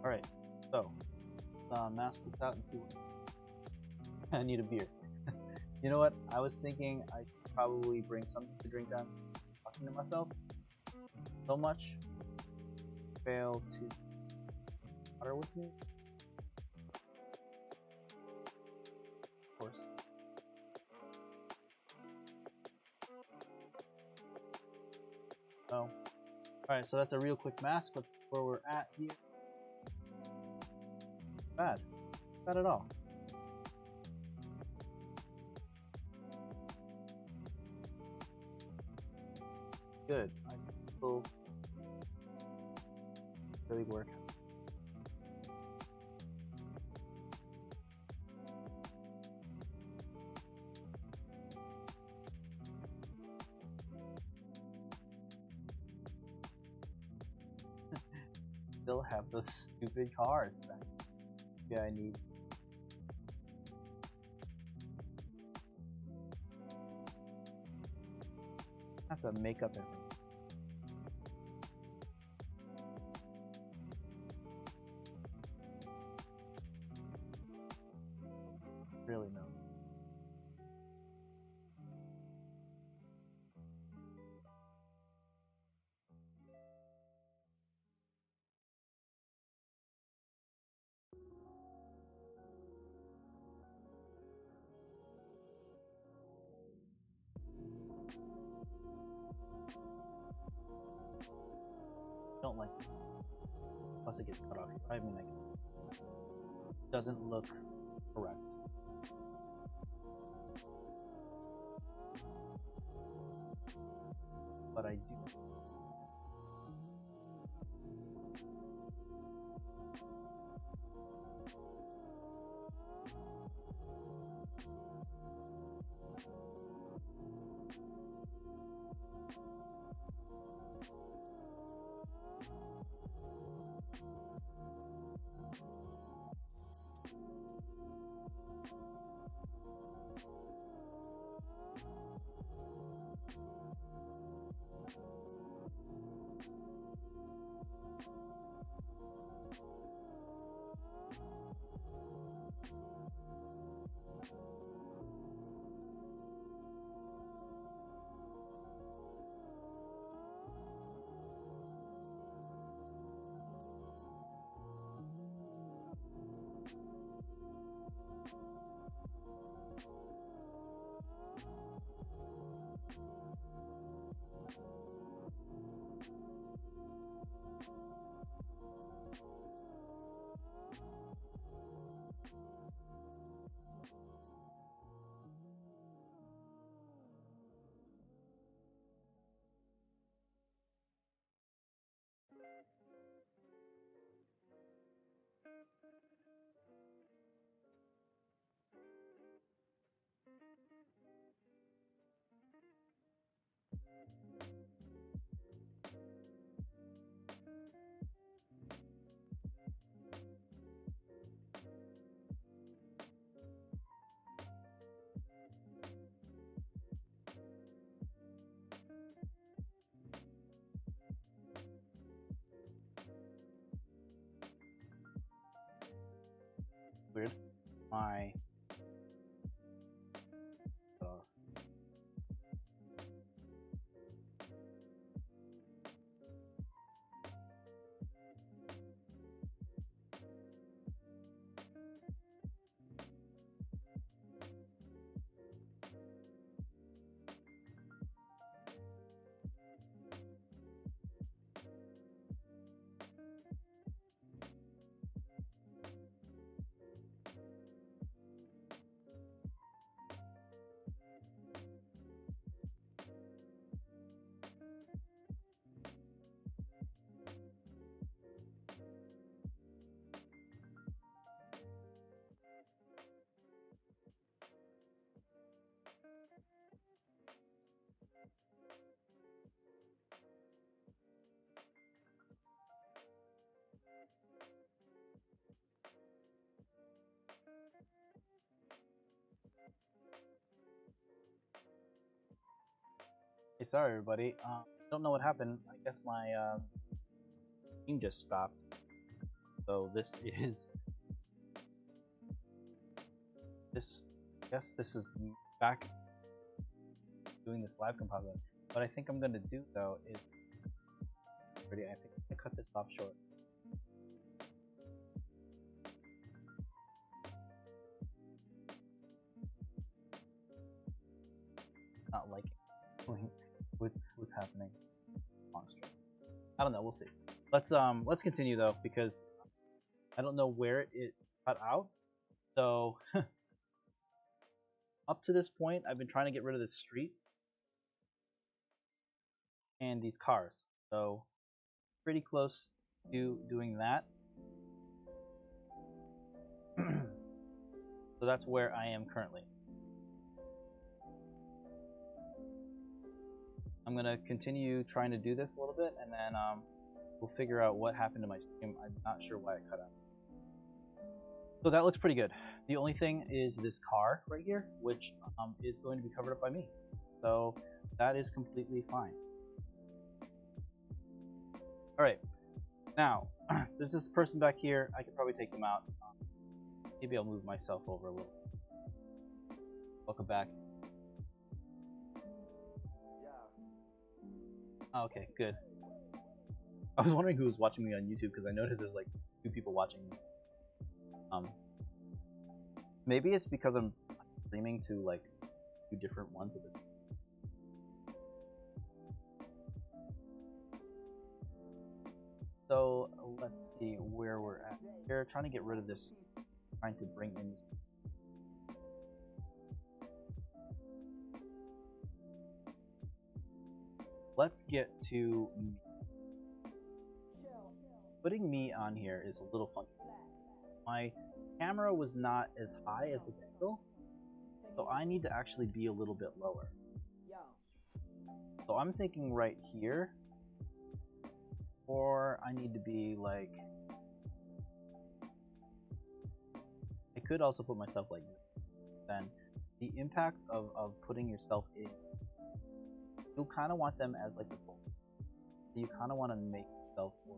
Alright, so mask this out and see what. I need a beer. You know what? I was thinking I should probably bring something to drink down. Talking to myself so much. Fail to water with me. Of course. Oh. Alright, so that's a real quick mask. Let's see where we're at here. Bad. Not at all. Good. I will really work. Still have those stupid cars back. Yeah, I need. I have to make up everything. Really no. don't like it. Plus it gets cut off. I mean, like, it doesn't look correct. But I do. Weird. My Hey, sorry everybody. Don't know what happened. I guess my stream just stopped. So this is this. I guess this is back doing this live composite. What I think I'm gonna do though is, I think I'm gonna cut this off short. Not liking what's happening. I don't know. We'll see. Let's continue though, because I don't know where it cut out. So up to this point, I've been trying to get rid of this street and these cars. So pretty close to doing that. So that's where I am currently. I'm gonna continue trying to do this a little bit, and then we'll figure out what happened to my stream. I'm not sure why it cut out. So that looks pretty good. The only thing is this car right here, which is going to be covered up by me. So that is completely fine. All right, now there's this person back here. I could probably take them out. Maybe I'll move myself over a little. Welcome back. Oh, okay, good. I was wondering who was watching me on YouTube because I noticed there's like 2 people watching me. Maybe it's because I'm streaming to like 2 different ones at this time. let's see where we're at here. Trying to get rid of this. Trying to bring in. Let's get to me. Putting me on here is a little funky. My camera was not as high as this angle, so I need to actually be a little bit lower. So I'm thinking right here, or I need to be like, I could also put myself like this. Then the impact of putting yourself in, you kind of want them as like the full. So you kind of want to make yourself or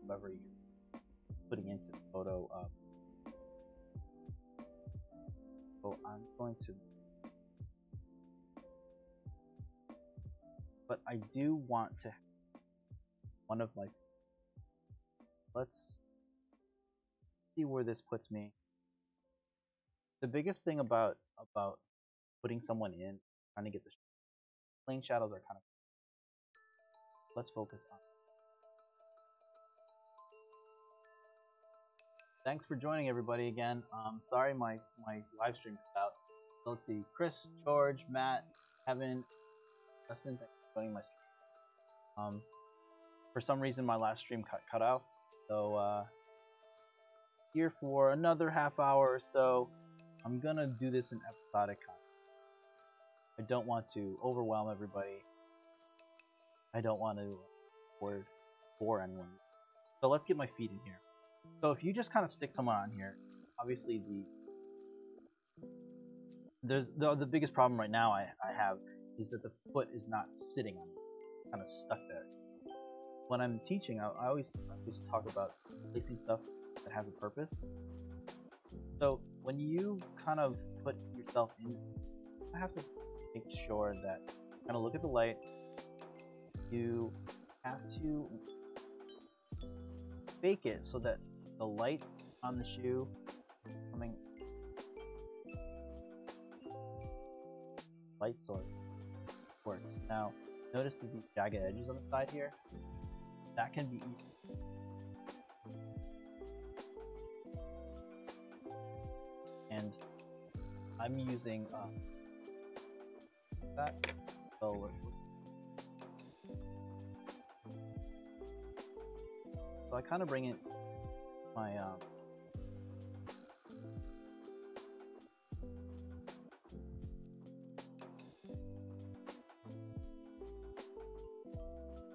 whoever you're putting into the photo up. So I'm going to, but I do want to have one of my, let's see where this puts me. The biggest thing about putting someone in, trying to get the plane shadows are kind of, let's focus on. Thanks for joining everybody again. Sorry my live stream cut out. So let's see, Chris, George, Matt, Kevin, Justin, thanks for joining my stream. For some reason my last stream cut out. So here for another half hour or so. I'm gonna do this in episodic content. I don't want to overwhelm everybody. I don't want to bore anyone. So let's get my feet in here. So if you just kind of stick someone on here, obviously the biggest problem right now I have is that the foot is not sitting on it, kind of stuck there. When I'm teaching, I always talk about placing stuff that has a purpose. So when you kind of put yourself in, I have to make sure that you kind of look at the light. You have to bake it so that the light on the shoe coming light source works. Now notice that these jagged edges on the side here, that can be easy. And I'm using that. So I kind of bring in my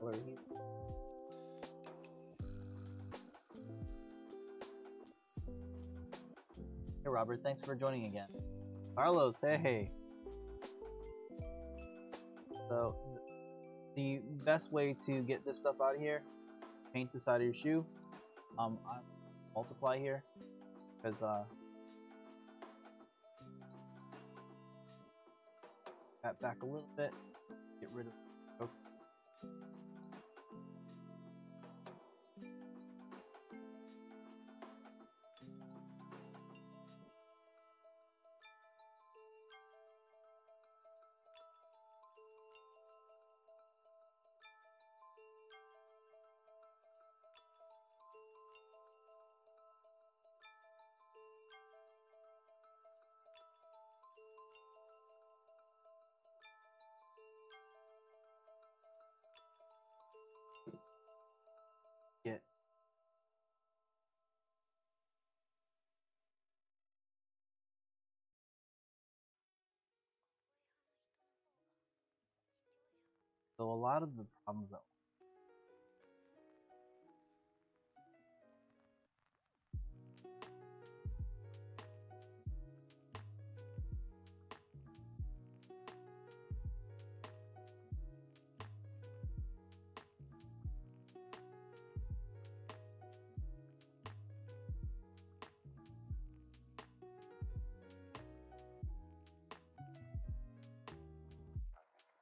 color here. Hey Robert, thanks for joining again. Carlos, hey. So the best way to get this stuff out of here, paint the side of your shoe. I multiply here because that back a little bit, get rid of the strokes. Get so a lot of the problems that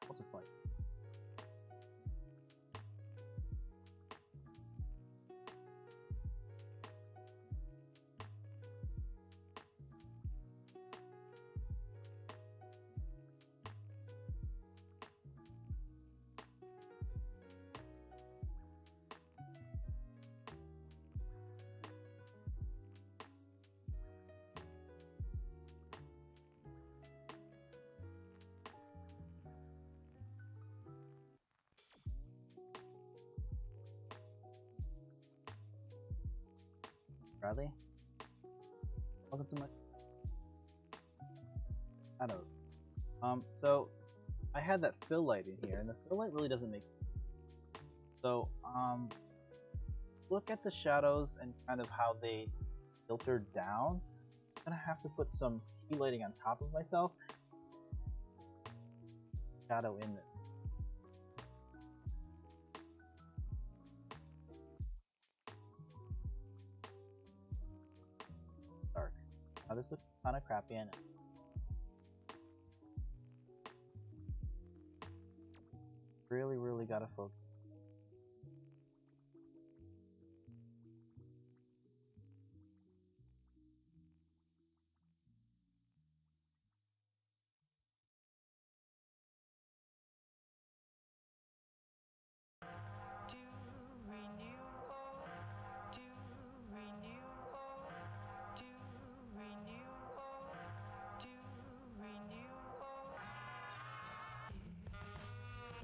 multiply. Bradley? Welcome to my shadows. So I had that fill light in here, and the fill light really doesn't make sense. So, look at the shadows and kind of how they filter down. I'm gonna have to put some key lighting on top of myself. Shadow in there. Dark. Now this looks kind of crappy, and really gotta focus.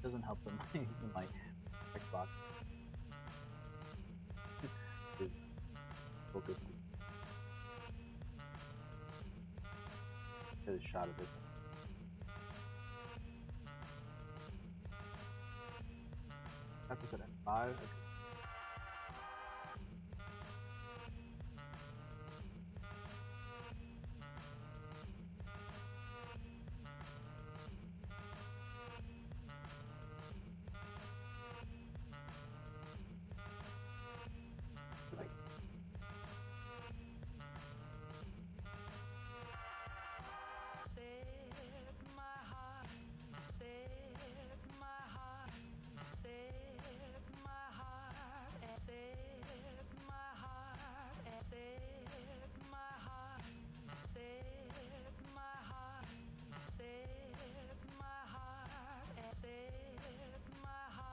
Doesn't help them in my Xbox is focus. Get a shot of this. Got this at F5. Okay.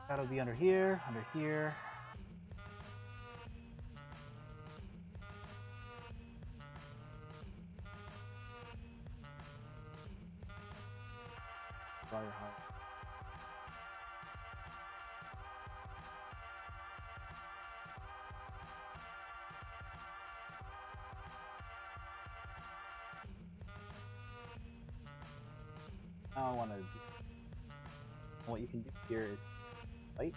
That'll be under here, under here. Draw your heart. Now I want to. What you can do here is light.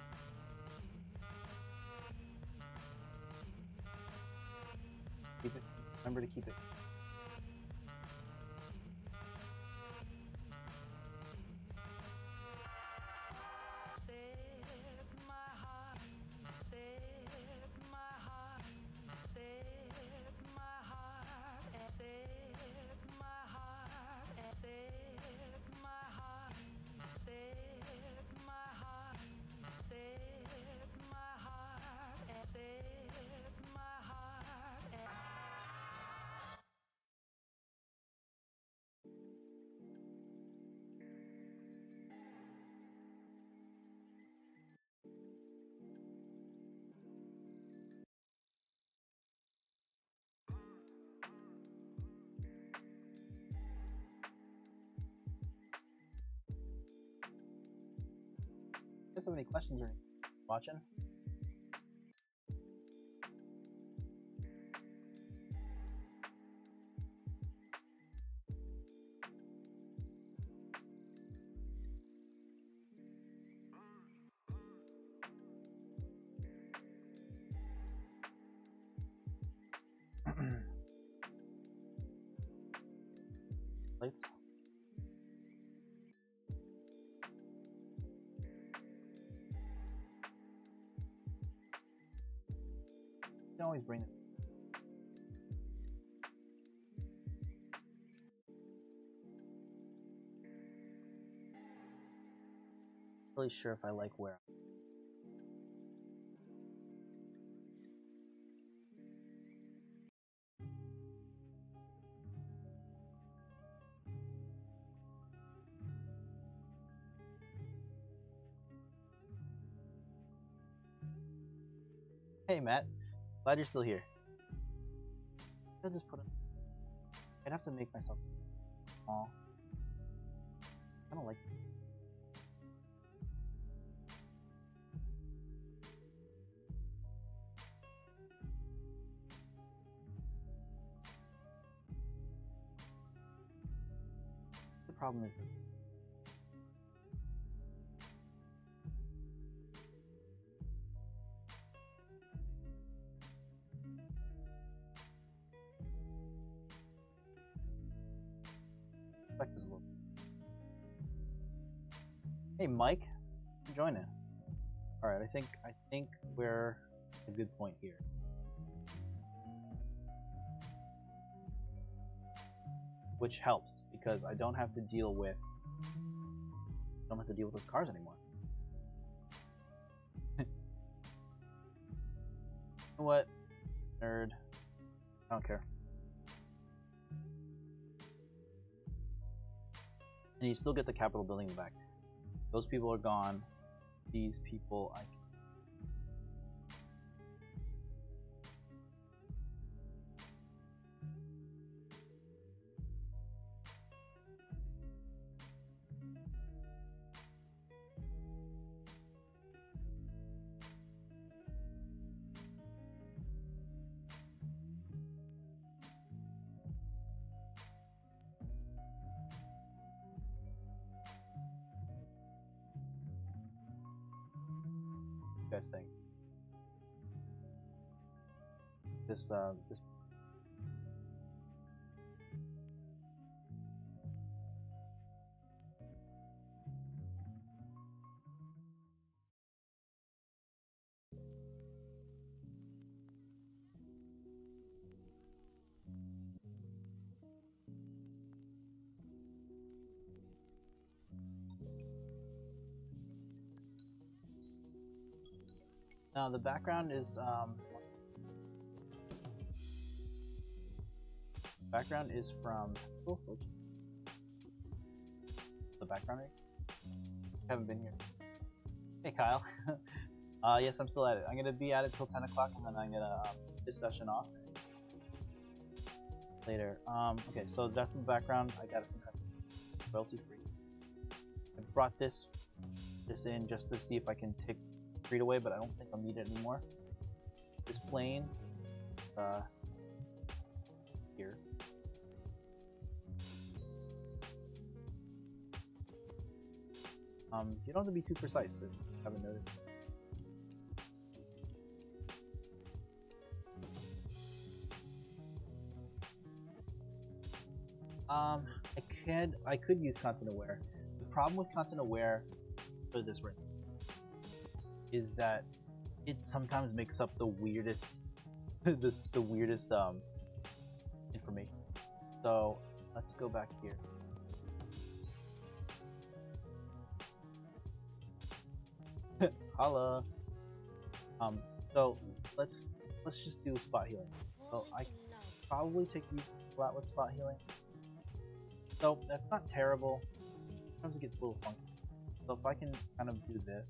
Keep it. Remember to keep it. If you have any questions or watching. Lights. You can always bring it. Really sure if I like where. Hey Matt, glad you're still here. I'll just put it. I'd have to make myself small. I don't like it. problem is Hey Mike, join it. Alright, I think we're at a good point here. Which helps because I don't have to deal with those cars anymore. You know what? Nerd. I don't care. And you still get the Capitol building back. Those people are gone. These people, I guys think this now the background is from the background. I haven't been here. Hey Kyle. Yes, I'm still at it. I'm gonna be at it till 10 o'clock, and then I'm gonna this session off later. Okay, so that's the background. I got it from royalty free. I brought this in just to see if I can take Creed away, but I don't think I'll need it anymore. This plane here. You don't have to be too precise if you haven't noticed. I could use content aware. The problem with content aware for this right is that it sometimes makes up the weirdest the weirdest information. So let's go back here. Holla. So let's just do spot healing. So I can probably take you flat with spot healing. So that's not terrible. Sometimes it gets a little funky. So if I can kind of do this,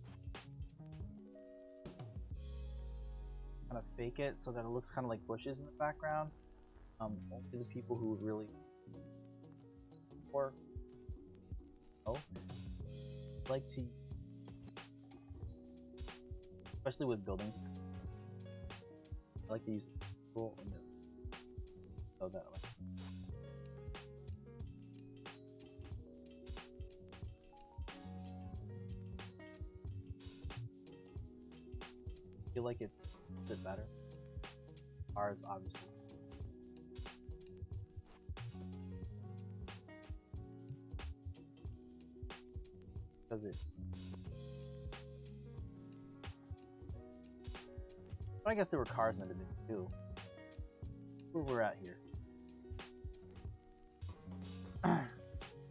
kind of fake it so that it looks kind of like bushes in the background. Only the people who would really like to, especially with buildings, I like to use the tool and so that way. I feel like it's a bit better. Ours, obviously. Does it? But I guess there were cars in the beginning too. Where we're at here.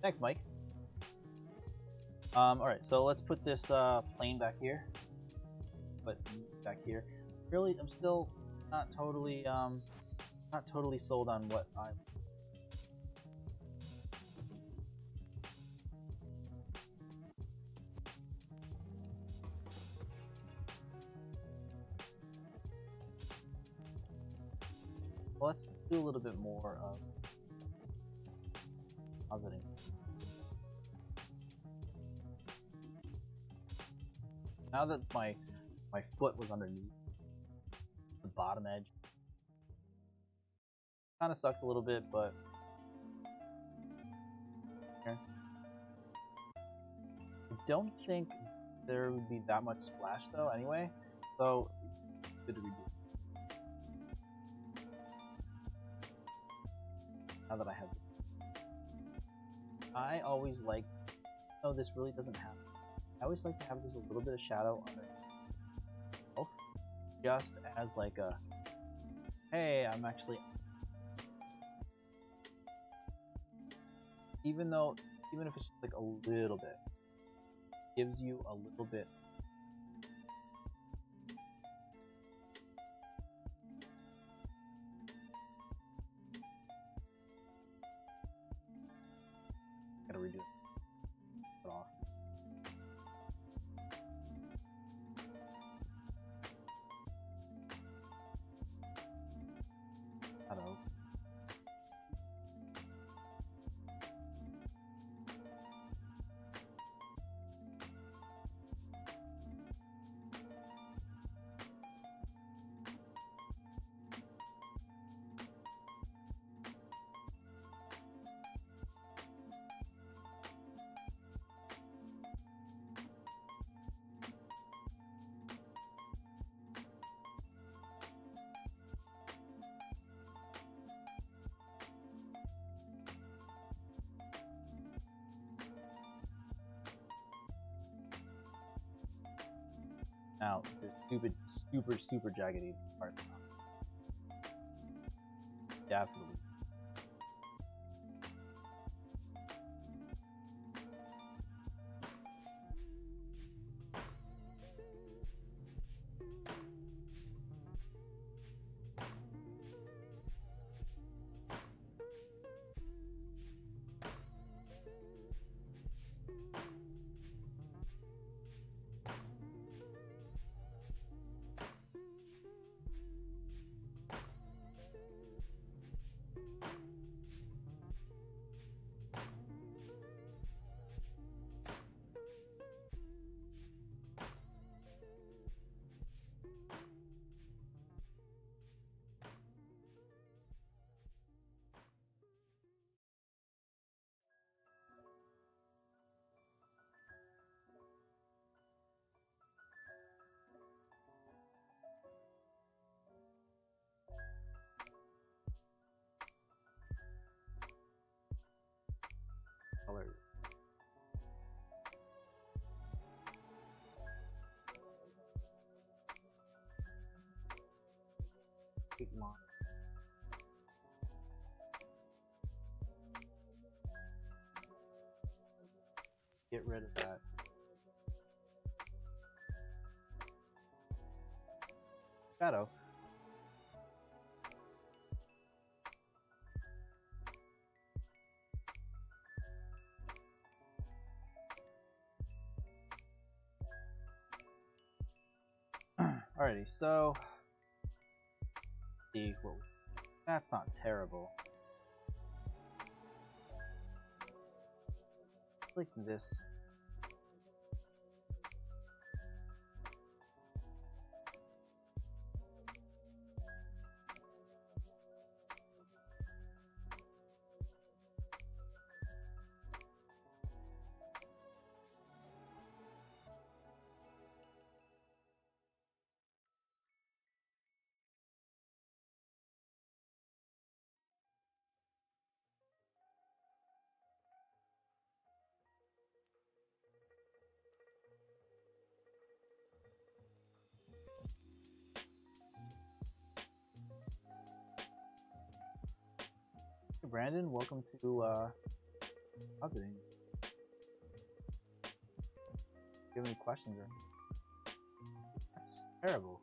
Thanks, Mike. Alright, so let's put this plane back here. But back here. Really, I'm still not totally sold on what I'm. Well, let's do a little bit more of positing. Now that my foot was underneath the bottom edge, kind of sucks a little bit, but here. don't think there would be that much splash though anyway, so good to redo. Now that I have it. I always like, no, this really doesn't have, I always like to have just a little bit of shadow on it, just as like a, hey, I'm actually, even if it's just like a little bit, gives you a little bit. Gotta redo it. Put off. Hello. Now, the stupid, super jaggedy part. Definitely. Color. Big line. Get rid of that. Shadow. Alrighty, so see what that's not terrible. Like this. Hey Brandon, welcome to Positing. Do you have any questions or anything? That's terrible.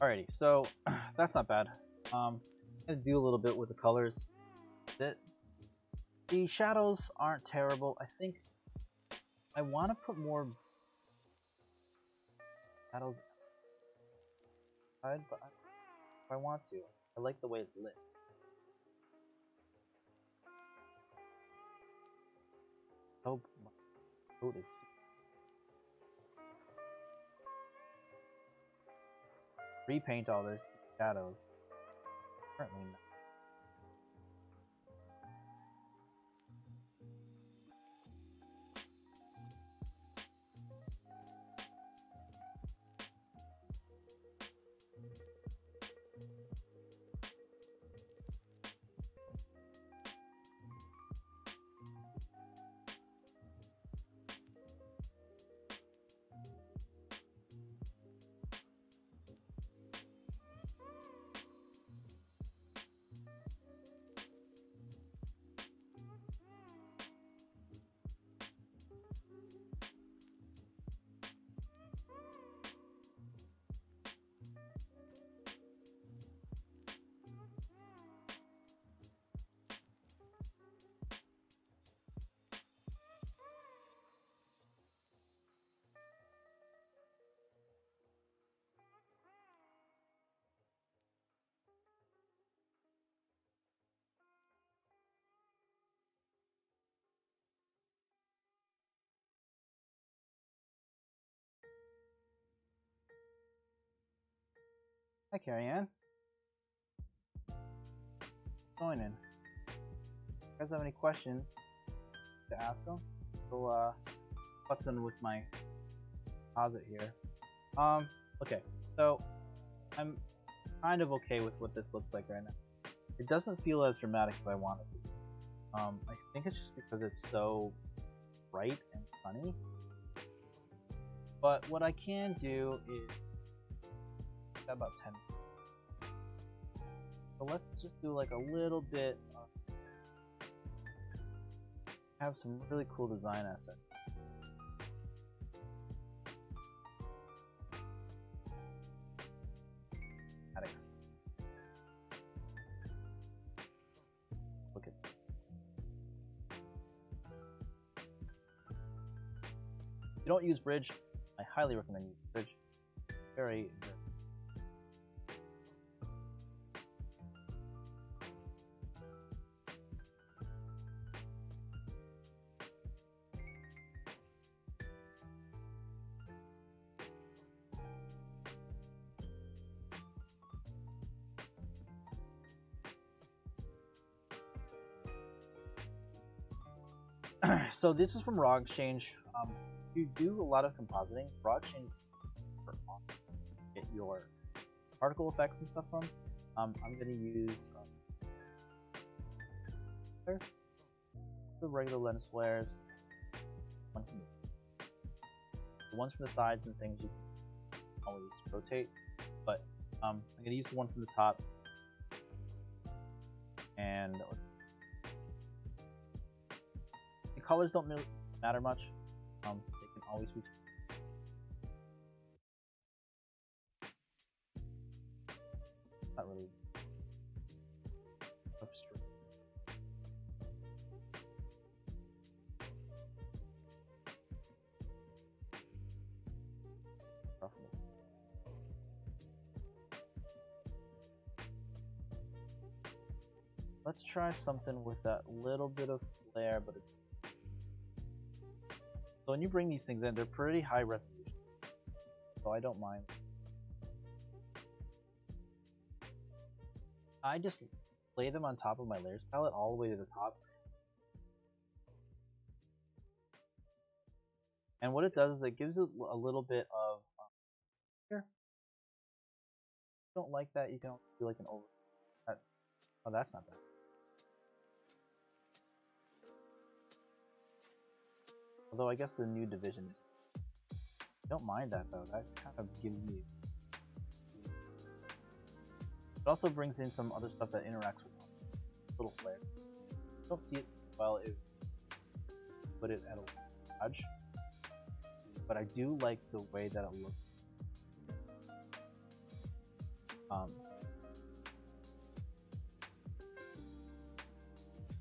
Alrighty, so that's not bad. I'm gonna do a little bit with the colors. The shadows aren't terrible. I think I want to put more shadows outside, but if I want to, I like the way it's lit. Oh, my coat is repaint all this shadows. Apparently not. Hi, Carrie Ann. Join in. If you guys have any questions to ask them, so what's in with my deposit here? Okay, so I'm kind of okay with what this looks like right now. It doesn't feel as dramatic as I want it to. I think it's just because it's so bright and sunny. But what I can do is got about 10. So let's just do like a little bit of, have some really cool design assets. Addicts. Look at that. If you don't use Bridge, I highly recommend using Bridge. Very, very so this is from Raw Exchange. If you do a lot of compositing, Raw Exchange for get your particle effects and stuff from. I'm going to use flares, the regular lens flares. One from the ones from the sides and things you can always rotate, but I'm going to use the one from the top. And the colors don't really matter much. They can always be. Not really abstract. Roughness. Let's try something with that little bit of flare, but it's. So when you bring these things in, they're pretty high resolution, so I don't mind. I just lay them on top of my layers palette all the way to the top. And what it does is it gives it a little bit of here. If you don't like that, you can do like an over. Oh, that's not bad. Although I guess the new division is. I don't mind that though. That kind of gives me. It also brings in some other stuff that interacts with little flare. You don't see it well if you put it at a large, but I do like the way that it looks.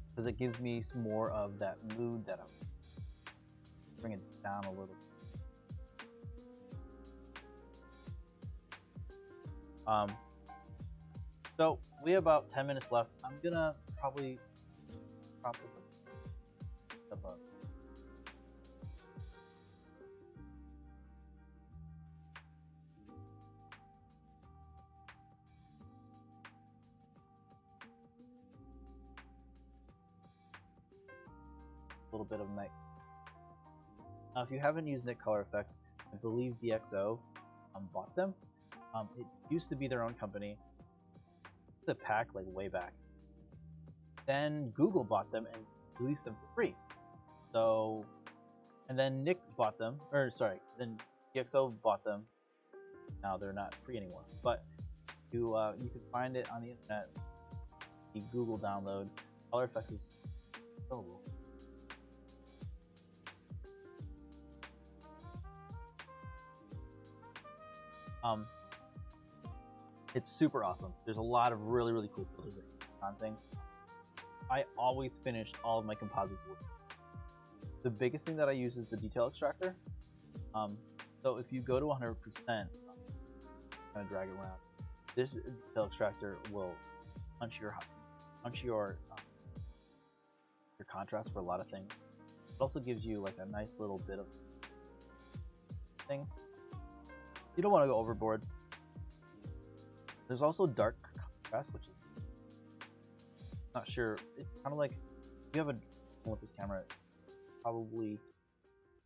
Because it gives me some more of that mood that I'm. Bring it down a little. So we have about 10 minutes left. I'm gonna probably prop this up little bit of night. Now, if you haven't used Nik Color Efex, I believe DxO bought them. It used to be their own company. The pack like way back. Then Google bought them and released them for free. So, and then Nik bought them, or sorry, then DxO bought them. Now they're not free anymore, but you can find it on the internet. The Google download. Color Efex is available. It's super awesome. There's a lot of really cool filters on things. I always finish all of my composites with. The biggest thing that I use is the detail extractor. So if you go to 100%, kind of drag it around. This detail extractor will punch your contrast for a lot of things. It also gives you like a nice little bit of things. You don't want to go overboard. There's also dark contrast, which is not sure. It's kind of like if you have a with this camera, probably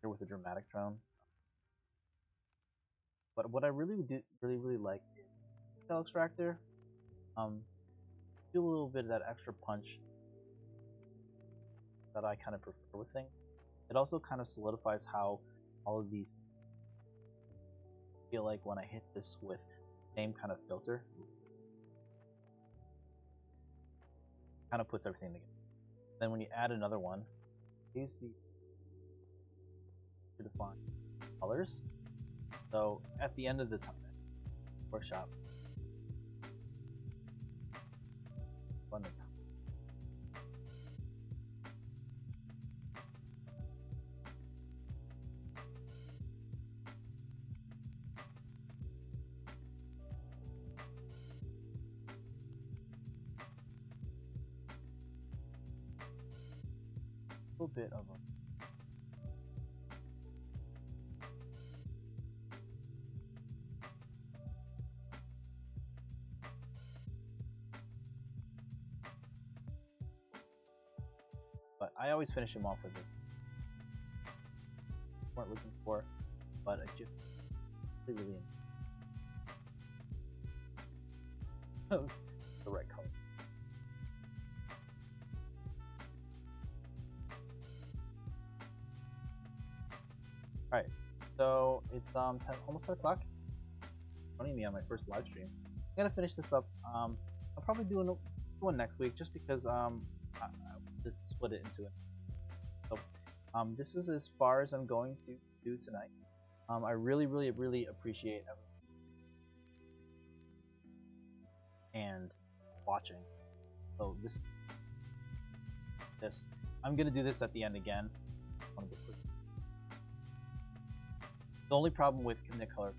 here with a dramatic drone. But what I really like is detail extractor. Do a little bit of that extra punch that I kind of prefer with things. It also kind of solidifies how all of these feel like when I hit this with the same kind of filter. Kind of puts everything together. Then when you add another one, use the to define colors. So at the end of the workshop, on the top. A little bit of a but I always finish him off with it. Weren't looking for, but I just really the right color. Alright, so it's 10, almost 10 o'clock. Joining me on my first live stream. I'm gonna finish this up. I'll probably do one next week just because I to split it into it. So this is as far as I'm going to do tonight. I really appreciate everyone and watching. So this I'm gonna do this at the end again. The only problem with Nik Color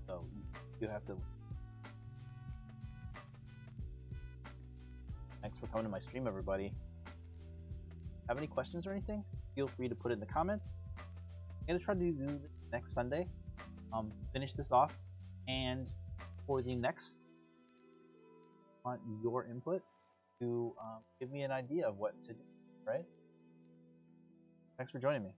so you have to. Thanks for coming to my stream, everybody. Have any questions or anything? Feel free to put it in the comments. I'm gonna try to do this next Sunday. Finish this off, and for the next, I want your input to give me an idea of what to do. Right? Thanks for joining me.